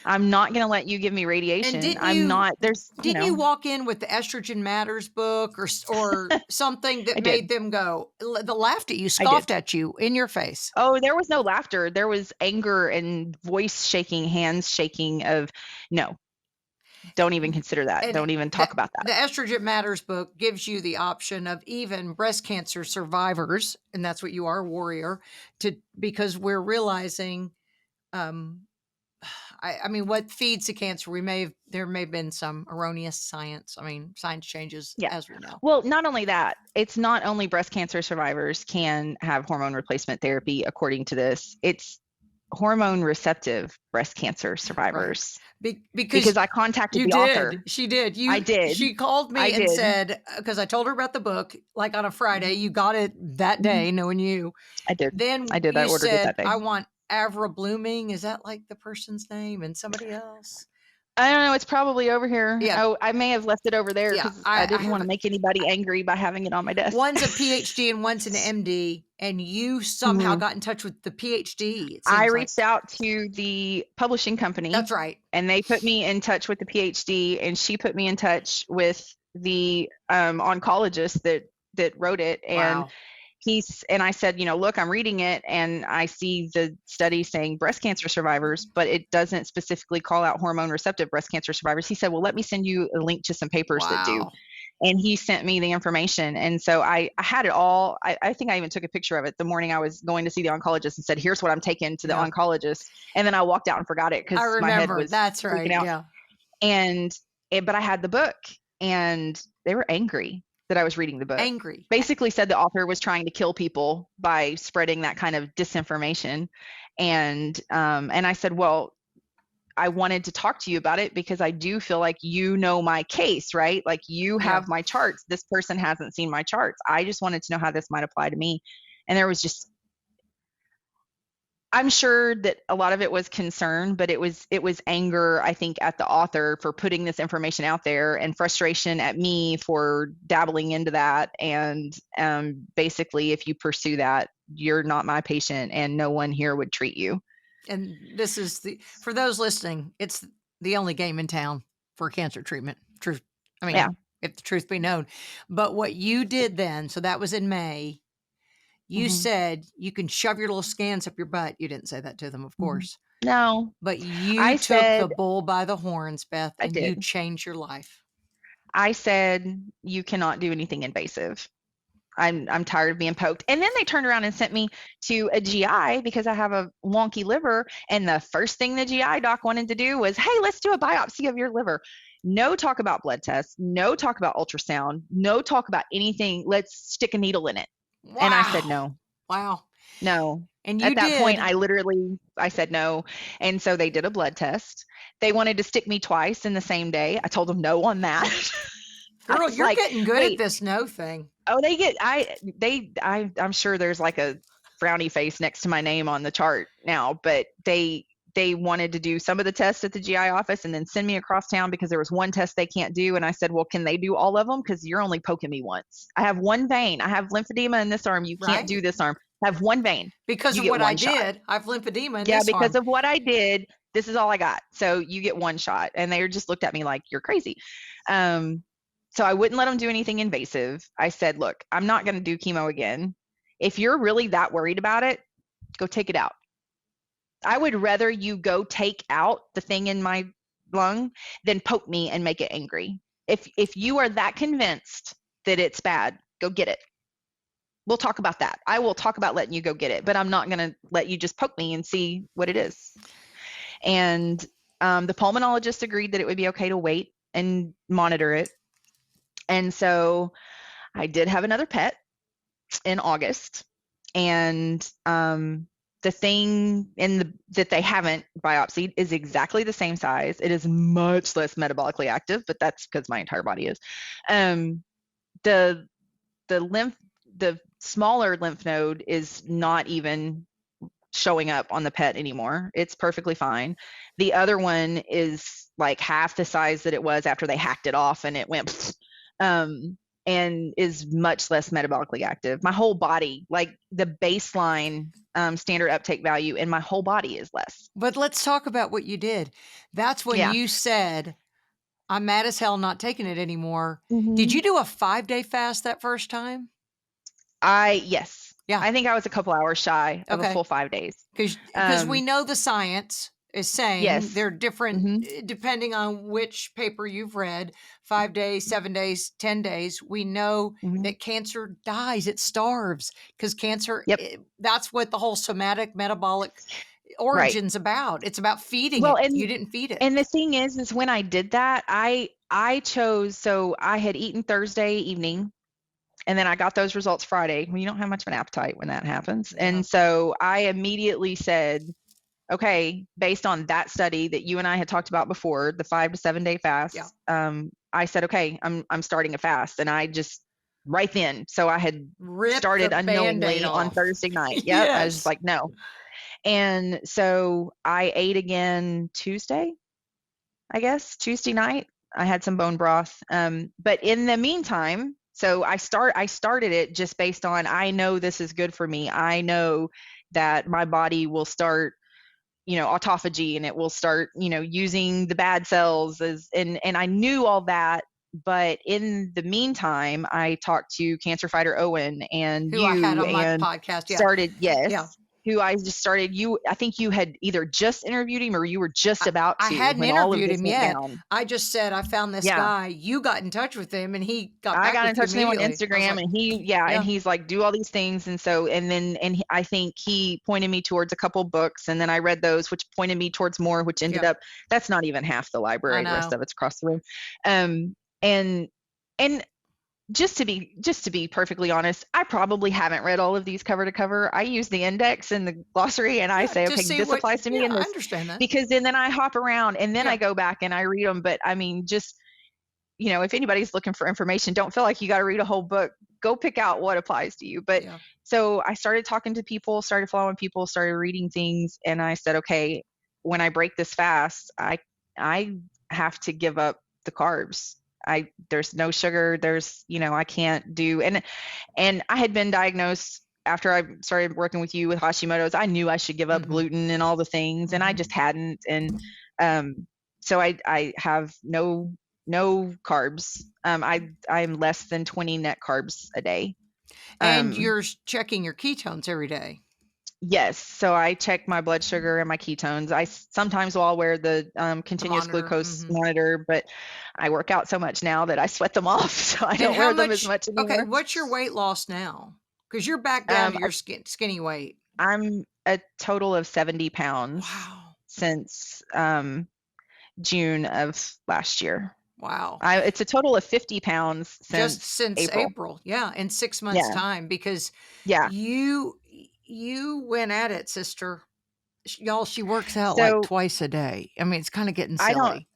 I'm not going to let you give me radiation. Didn't you walk in with the Estrogen Matters book or something that made them go, they laughed at you, scoffed at you in your face? Oh, there was no laughter. There was anger and voice shaking, hands shaking of, no, don't even consider that. And don't even talk about that. The Estrogen Matters book gives you the option of even breast cancer survivors, and that's what you are, a warrior, because we're realizing I mean, what feeds the cancer? There may have been some erroneous science. I mean, science changes Yeah. as we know. Well, not only that, it's not only breast cancer survivors can have hormone replacement therapy, according to this, it's hormone receptive breast cancer survivors. Because I contacted the author. She did. I did. She called me and said, because I told her about the book, like on a Friday, you got it that day, knowing you. I did. Then I did. I you ordered it said, that day. I want Avrum Bluming. Is that like the person's name and somebody else? I don't know. It's probably over here. Yeah. Oh, I may have left it over there because I didn't want to make anybody angry by having it on my desk. One's a PhD and one's an MD, and you somehow got in touch with the PhD. I reached out to the publishing company. That's right. And they put me in touch with the PhD, and she put me in touch with the oncologist that wrote it. And Wow. And I said, look, I'm reading it and I see the study saying breast cancer survivors, but it doesn't specifically call out hormone receptive breast cancer survivors. He said, well, let me send you a link to some papers that do. And he sent me the information. And so I had it all. I think I even took a picture of it the morning I was going to see the oncologist and said, here's what I'm taking to the oncologist. And then I walked out and forgot it because my head was freaking out. But I had the book and they were angry that I was reading the book. Angry. Basically said the author was trying to kill people by spreading that kind of disinformation. And I said, well, I wanted to talk to you about it because I do feel like you know my case, right? Like you have my charts. This person hasn't seen my charts. I just wanted to know how this might apply to me. And there was just, I'm sure that a lot of it was concern, but it was anger, I think, at the author for putting this information out there and frustration at me for dabbling into that. And basically, if you pursue that, you're not my patient and no one here would treat you. And this is for those listening, it's the only game in town for cancer treatment. Truth. I mean, if the truth be known. But what you did then, so that was in May, you said you can shove your little scans up your butt. You didn't say that to them, of course. No. But you took the bull by the horns, Beth, and you changed your life. I said, you cannot do anything invasive. I'm tired of being poked. And then they turned around and sent me to a GI because I have a wonky liver. And the first thing the GI doc wanted to do was, hey, let's do a biopsy of your liver. No talk about blood tests, no talk about ultrasound, no talk about anything. Let's stick a needle in it. Wow. And I said, no. Wow. No. And at that point, I said no. And so they did a blood test. They wanted to stick me twice in the same day. I told them no on that. Girl, you're getting good at this no thing. Oh, I'm sure there's like a frowny face next to my name on the chart now, but they wanted to do some of the tests at the GI office and then send me across town because there was one test they can't do. And I said, well, can they do all of them? Because you're only poking me once. I have one vein. I have lymphedema in this arm. You can't do this arm. I have one vein. Because of what I did, I have lymphedema in this arm. Yeah, because of what I did, this is all I got. So you get one shot. And they just looked at me like, you're crazy. So I wouldn't let them do anything invasive. I said, look, I'm not going to do chemo again. If you're really that worried about it, go take it out. I would rather you go take out the thing in my lung than poke me and make it angry. If you are that convinced that it's bad, go get it. We'll talk about that. I will talk about letting you go get it, but I'm not going to let you just poke me and see what it is. And the pulmonologist agreed that it would be okay to wait and monitor it. And so I did have another PET in August, and the thing that they haven't biopsied is exactly the same size. It is much less metabolically active, but that's because my entire body is. The smaller lymph node is not even showing up on the PET anymore. It's perfectly fine. The other one is like half the size that it was after they hacked it off and it went and is much less metabolically active. My whole body, like the baseline standard uptake value in my whole body is less. But let's talk about what you did. That's when you said, I'm mad as hell not taking it anymore. Did you do a 5-day fast that first time? Yes. Yeah. I think I was a couple hours shy of a full 5 days. Because we know the science is saying they're different depending on which paper you've read. 5 days, 7 days, 10 days. We know that cancer dies, it starves because cancer, that's what the whole somatic metabolic Origin's about. It's about feeding Well, it. You didn't feed it. And the thing is when I did that, I chose, so I had eaten Thursday evening, and then I got those results Friday. Well, you don't have much of an appetite when that happens. Yeah. And so I immediately said, okay, based on that study that you and I had talked about before, the 5 to 7 day fast, I said, okay, I'm starting a fast. And I just right then, so I had started unknowingly on Thursday night. Yep. I was just like, no. And so I ate again Tuesday night. I had some bone broth. But in the meantime, so I started it just based on, I know this is good for me. I know that my body will start, autophagy, and it will start, using the bad cells and I knew all that. But in the meantime, I talked to cancer fighter Owen and who I had on my podcast. Started, who I just started. I think you had either just interviewed him or you were just about to. I hadn't interviewed him yet. I just said, I found this guy. You got in touch with him and he I got in touch with him on Instagram, and and he's like, do all these things. And so, I think he pointed me towards a couple books, and then I read those, which pointed me towards more, which ended up, that's not even half the library. The rest of it's across the room. And just to be perfectly honest, I probably haven't read all of these cover to cover. I use the index and the glossary, and I say, okay, this applies to me. And this, I understand that. Because then I hop around and then I go back and I read them. But I mean, just, if anybody's looking for information, don't feel like you got to read a whole book. Go pick out what applies to you. But so I started talking to people, started following people, started reading things. And I said, okay, when I break this fast, I have to give up the carbs. There's no sugar, I can't do, and I had been diagnosed after I started working with you with Hashimoto's. I knew I should give up gluten and all the things, and I just hadn't. And so I have no carbs. I'm less than 20 net carbs a day. And you're checking your ketones every day. Yes. So I check my blood sugar and my ketones. I sometimes will wear the continuous glucose monitor, but I work out so much now that I sweat them off. So I don't wear them as much anymore. Okay. What's your weight loss now? Because you're back down to your skinny weight. I'm a total of 70 pounds since June of last year. Wow. It's a total of 50 pounds since April. Yeah. In 6 months time, because you went at it, sister. Y'all, she works out like twice a day. I mean, it's kind of getting silly.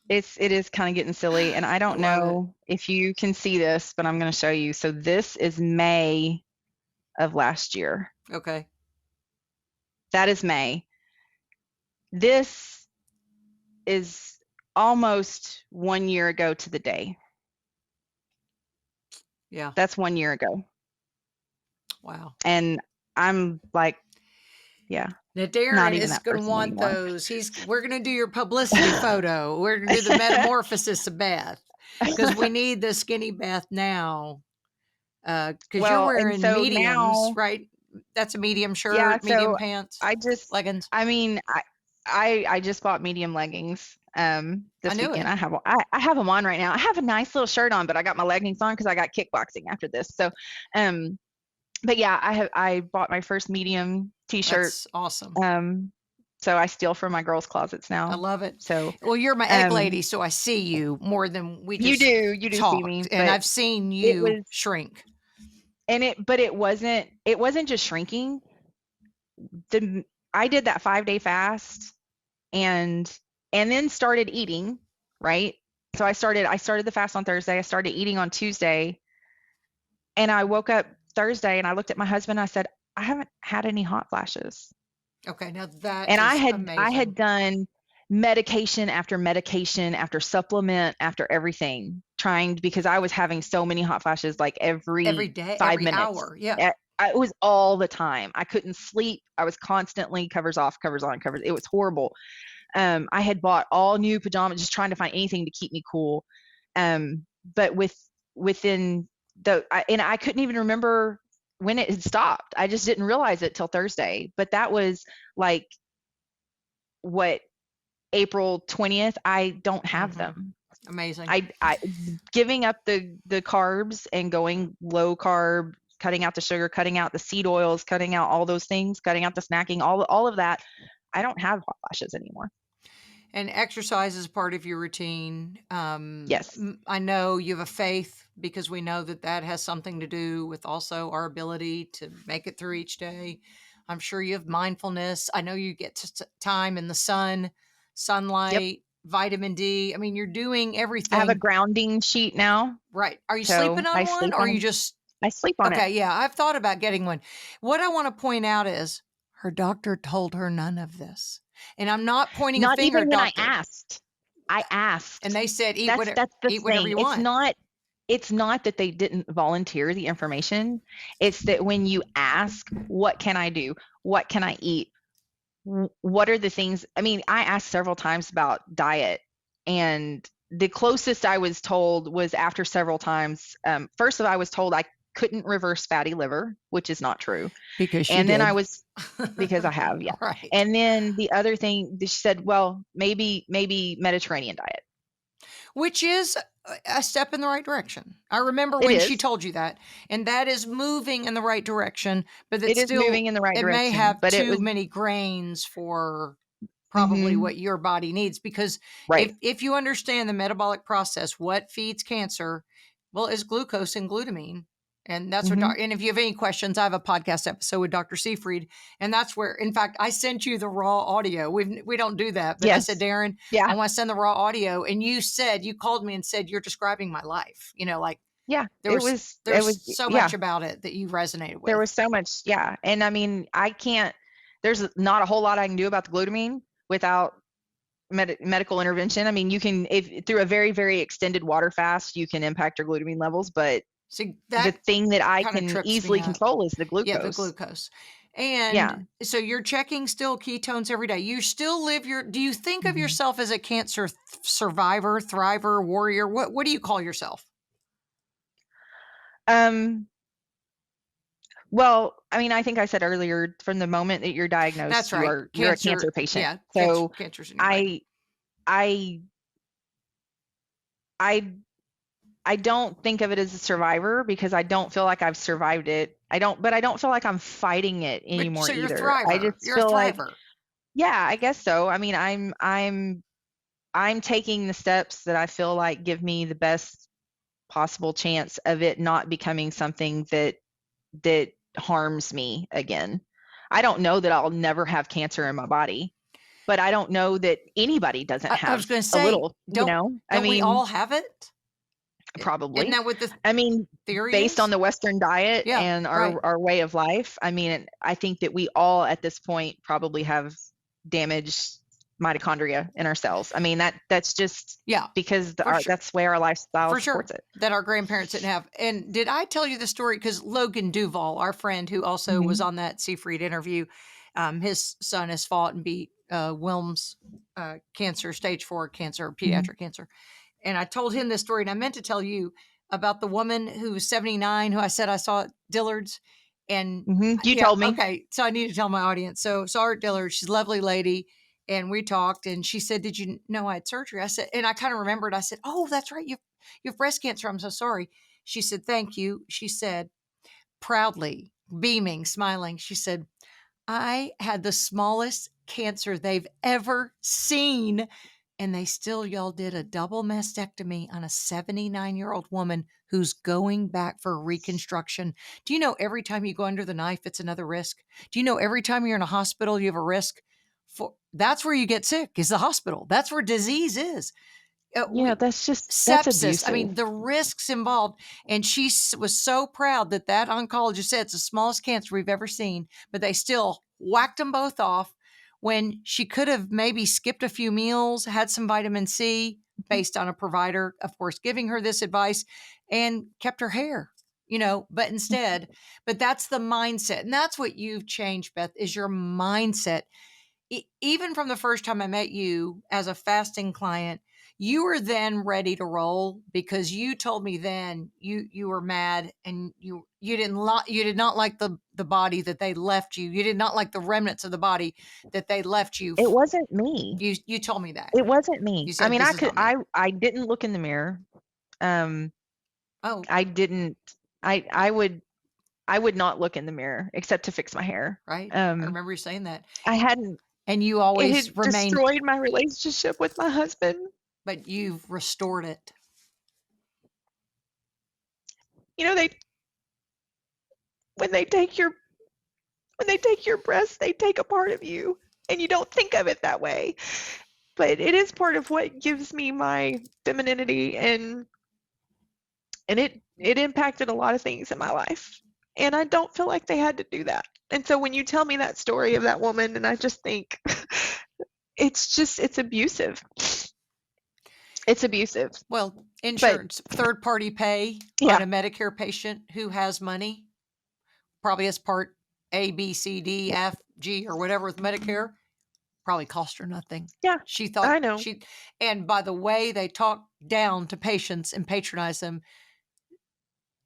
It is kind of getting silly. And I don't know if you can see this, but I'm going to show you. So this is May of last year. Okay. That is May. This is almost 1 year ago to the day. Yeah. That's 1 year ago. Wow. And I'm like, Now Darren is going to want those. We're going to do your publicity photo. We're going to do the metamorphosis of Beth, because we need the skinny Beth now. Because you're wearing mediums, right? That's a medium shirt, medium pants. Leggings. I mean, I just bought medium leggings this weekend. I have them on right now. I have a nice little shirt on, but I got my leggings on because I got kickboxing after this. So, but yeah, I bought my first medium t-shirt. That's awesome. So I steal from my girls' closets now. I love it. So, well, you're my egg lady, so I see you more than we just you do talked, see me, and I've seen you shrink. And it wasn't just shrinking. I did that 5-day fast and then started eating, right? So I started the fast on Thursday. I started eating on Tuesday, and I woke up Thursday and I looked at my husband. And I said, I haven't had any hot flashes. Okay, now that and is I had done medication after supplement after everything, because I was having so many hot flashes like every day, 5 minutes, hour. Yeah, it was all the time. I couldn't sleep. I was constantly covers off, covers on, covers. It was horrible. I had bought all new pajamas, just trying to find anything to keep me cool. But within I couldn't even remember when it had stopped. I just didn't realize it till Thursday. But that was like April 20th. I don't have them. Amazing. I giving up the carbs and going low carb, cutting out the sugar, cutting out the seed oils, cutting out all those things, cutting out the snacking, all of that. I don't have hot flashes anymore. And exercise is part of your routine. Yes. I know you have a faith, because we know that that has something to do with also our ability to make it through each day. I'm sure you have mindfulness. I know you get time in the sun, Yep. sunlight, vitamin D. I mean, you're doing I have a everything grounding sheet now, right. Are you so sleeping on I one, sleep or are you on just I sleep on it. okay? Yeah, I've thought about getting one. What I want to point out is her doctor told her none of this. And I'm not pointing a Not finger even at when I doctor. asked. I And asked. they said, That's the eat whatever thing. you want. It's not that they didn't volunteer the information. It's that when you ask, what can I do? What can I eat? What are the things? I mean, I asked several times about diet, and the closest I was told was after several times. First of all, I was told I couldn't reverse fatty liver, which is not true. Because she And then I did. was, because I have, yeah. Right. And then the other thing, she said, well, maybe Mediterranean diet. Which is a step in the right direction. I remember It when she is. told you that, and that is moving in the right direction, but It it's is still, moving in the right it may direction, have but it too was many grains for probably mhm, what your body needs. Because right. if you understand the metabolic process, what feeds cancer, well, is glucose and glutamine. And that's what, Mhm. and if you have any questions, I have a podcast episode with Dr. Seafried. And that's where, in fact, I sent you the raw audio. We don't do that, but I said, Yes. Darren, Yeah. I want to send the raw audio. And you called me and said, you're describing my life. Like Yeah. It there's was so yeah. much about it that you resonated There with. was so much, yeah. And I mean, there's not a whole lot I can do about the glutamine without medical intervention. I mean, you can, if through a very, very extended water fast, you can impact your glutamine levels, but See, the that thing that I kind of can trips me easily up. control is the Yeah, the glucose. glucose. Yeah. And so you're checking still ketones every day. You still do you think of Mhm. yourself as a cancer survivor, thriver, warrior? What do you call yourself? Um, well, I mean, I think I said earlier, from the moment that you're That's diagnosed, right. you're a Cancer. cancer patient. Yeah, So cancer's in you, right? I I I I don't think of it as a survivor because I don't feel like I've survived it. But I don't feel like I'm fighting it But anymore so you're a either. I thriver. just You're a feel like, thriver. yeah, I guess so. I mean, I'm taking the steps that I feel like give me the best possible chance of it not becoming something that harms me again. I don't know that I'll never have cancer in my body, but I don't know that anybody doesn't I was have going to a say, little, you know? I don't we mean, all have it? Isn't probably. that what the I mean, theory based on is? the Western diet Yeah, and right. our way of life, I mean, I think that we all at this point probably have damaged mitochondria in our cells. I mean, that's just Yeah, because for sure. that's the way our lifestyle For sure, supports it. that our grandparents didn't have. And did I tell you the story? Because Logan Duvall, our friend who also was Mhm. on that Seafried interview, his son has fought and beat Wilm's cancer, stage 4 cancer, Mhm. pediatric cancer. And I told him this story, and I meant to tell you about the woman who was 79, who I said I saw at Dillard's. And Mhm. You yeah, told me. okay. So I need to tell my audience. So saw her at Dillard's. She's a lovely lady. And we talked, and she said, "Did you know I had surgery?" I said, and I kind of remembered. I said, "Oh, that's right. You have breast cancer. I'm so sorry." She said, "Thank you." She said, proudly, beaming, smiling, she said, "I had the smallest cancer they've ever seen. And they still, y'all did a double mastectomy on a 79-year-old woman who's going back for reconstruction. Do you know every time you go under the knife, it's another risk? Do you know every time you're in a hospital, you have a risk? That's where you get sick, is the hospital. That's where disease is. Yeah, We that's sepsis. I abusive. mean, the risks involved. And she was so proud that oncologist said it's the smallest cancer we've ever seen, but they still whacked them both off when she could have maybe skipped a few meals, had some vitamin C based on a provider, of course, giving her this advice, and kept her hair. But instead, but that's the mindset. And that's what you've changed, Beth, is your mindset. Even from the first time I met you as a fasting client, you were then ready to roll, because you told me then you were mad, and you did not like the body that they left you. You did not like the remnants of the body that they left you. It wasn't me. You told me that. It wasn't me. You I said, mean, "This is not me." I didn't look in the mirror. Um, Oh, I didn't I would not look in the mirror except to fix my hair. right. I Um, remember you saying that. I hadn't. And you It always had remained, destroyed my relationship with my husband. but you've restored it. You know, when they take your breast, they take a part of you, and you don't think of it that way. But it is part of what gives me my femininity, and it impacted a lot of things in my life. And I don't feel like they had to do that. And so when you tell me that story of that woman, and I just think it's abusive. It's abusive. Well, insurance, third party pay Yeah. on a Medicare patient who has money, probably as part A, B, C, D, F, G, or whatever with Medicare, probably cost her nothing. Yeah, She thought I know. And by the way they talk down to patients and patronize them,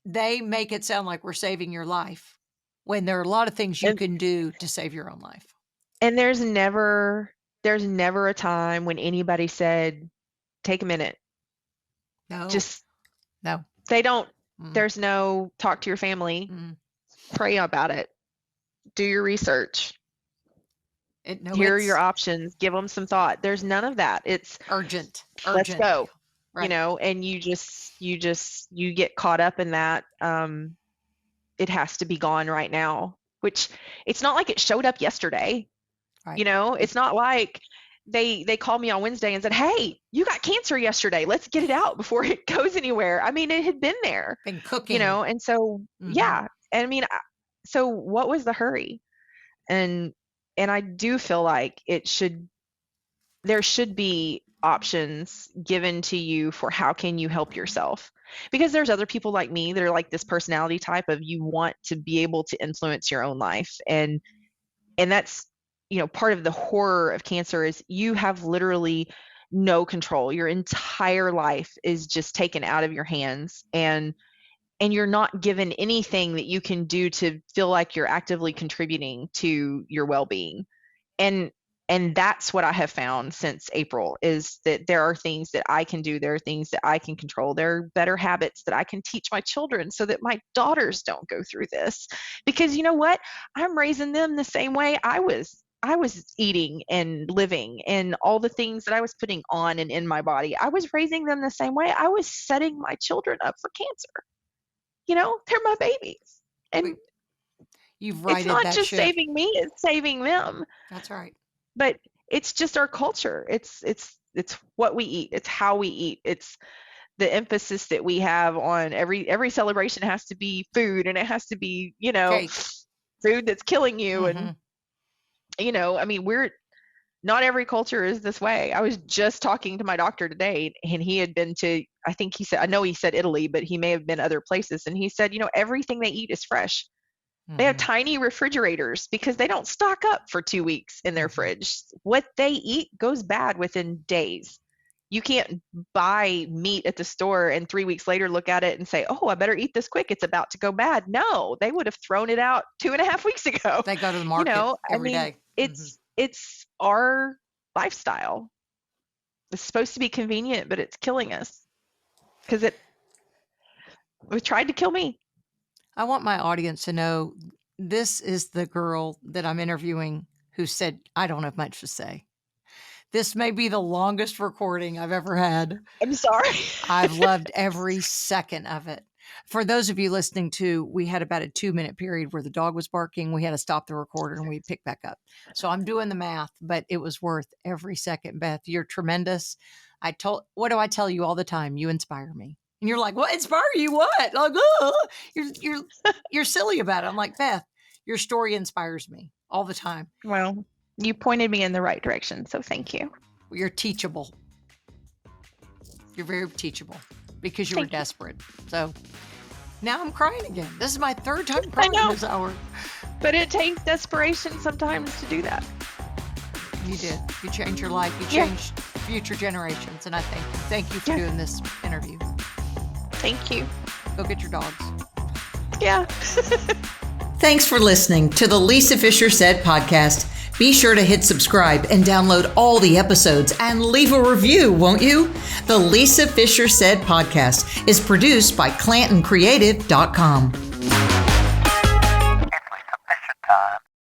they make it sound like we're saving your life when there are a lot of things you And can do to save your own life. and there's never a time when anybody said, take a minute. No. Just No. they don't. Mm. There's no talk to your family, pray about it, do your research, hear your options, give them some thought. There's none of that. It's urgent. Let's go. Right. You know, and you get caught up in that. It has to be gone right now, which it's not like it showed up yesterday. Right. You know, it's not like they called me on Wednesday and said, hey, you got cancer yesterday. Let's get it out before it goes anywhere. I mean, it had been there. Been cooking. You know, and so, yeah. And I mean, so what was the hurry? And I do feel like there should be options given to you for how can you help yourself, because there's other people like me that are like this personality type of, you want to be able to influence your own life. And that's, you know, part of the horror of cancer is you have literally no control. Your entire life is just taken out of your hands, and you're not given anything that you can do to feel like you're actively contributing to your well-being. And that's what I have found since April, is that there are things that I can do. There are things that I can control. There are better habits that I can teach my children so that my daughters don't go through this. Because you know what? I'm raising them the same way I was eating and living, and all the things that I was putting on and in my body. I was raising them the same way. I was setting my children up for cancer. You know, they're my babies. And you've righted it's not that just ship. saving me, it's saving them. That's right. But it's just our culture. It's what we eat. It's how we eat. It's the emphasis that we have on every celebration has to be food, and it has to be, you know, Cake. Food that's killing you. And, you know, I mean, not every culture is this way. I was just talking to my doctor today, and he had been to, I know he said Italy, but he may have been other places. And he said, you know, everything they eat is fresh. They have tiny refrigerators because they don't stock up for 2 weeks in their fridge. What they eat goes bad within days. You can't buy meat at the store and 3 weeks later look at it and say, oh, I better eat this quick, it's about to go bad. No, they would have thrown it out 2.5 weeks ago. They go to the market every day. It's our lifestyle. It's supposed to be convenient, but it's killing us because it tried to kill me. I want my audience to know this is the girl that I'm interviewing who said, I don't have much to say. This may be the longest recording I've ever had. I'm sorry. I've loved every second of it. For those of you listening to, we had about a 2-minute period where the dog was barking. We had to stop the recorder and we picked back up. So I'm doing the math, but it was worth every second. Beth, you're tremendous. What do I tell you all the time? You inspire me. And you're like, what? Inspire you what? Like, oh, you're silly about it. I'm like, Beth, your story inspires me all the time. Well, you pointed me in the right direction, so thank you. You're teachable. You're very teachable because you were desperate. So now I'm crying again. This is my third time crying this hour. But it takes desperation sometimes to do that. You did. You changed your life. You changed future generations. And I thank you for doing this interview. Thank you. Go get your dogs. Yeah. Thanks for listening to the Lisa Fisher Said podcast. Be sure to hit subscribe and download all the episodes and leave a review, won't you? The Lisa Fisher Said podcast is produced by ClantonCreative.com.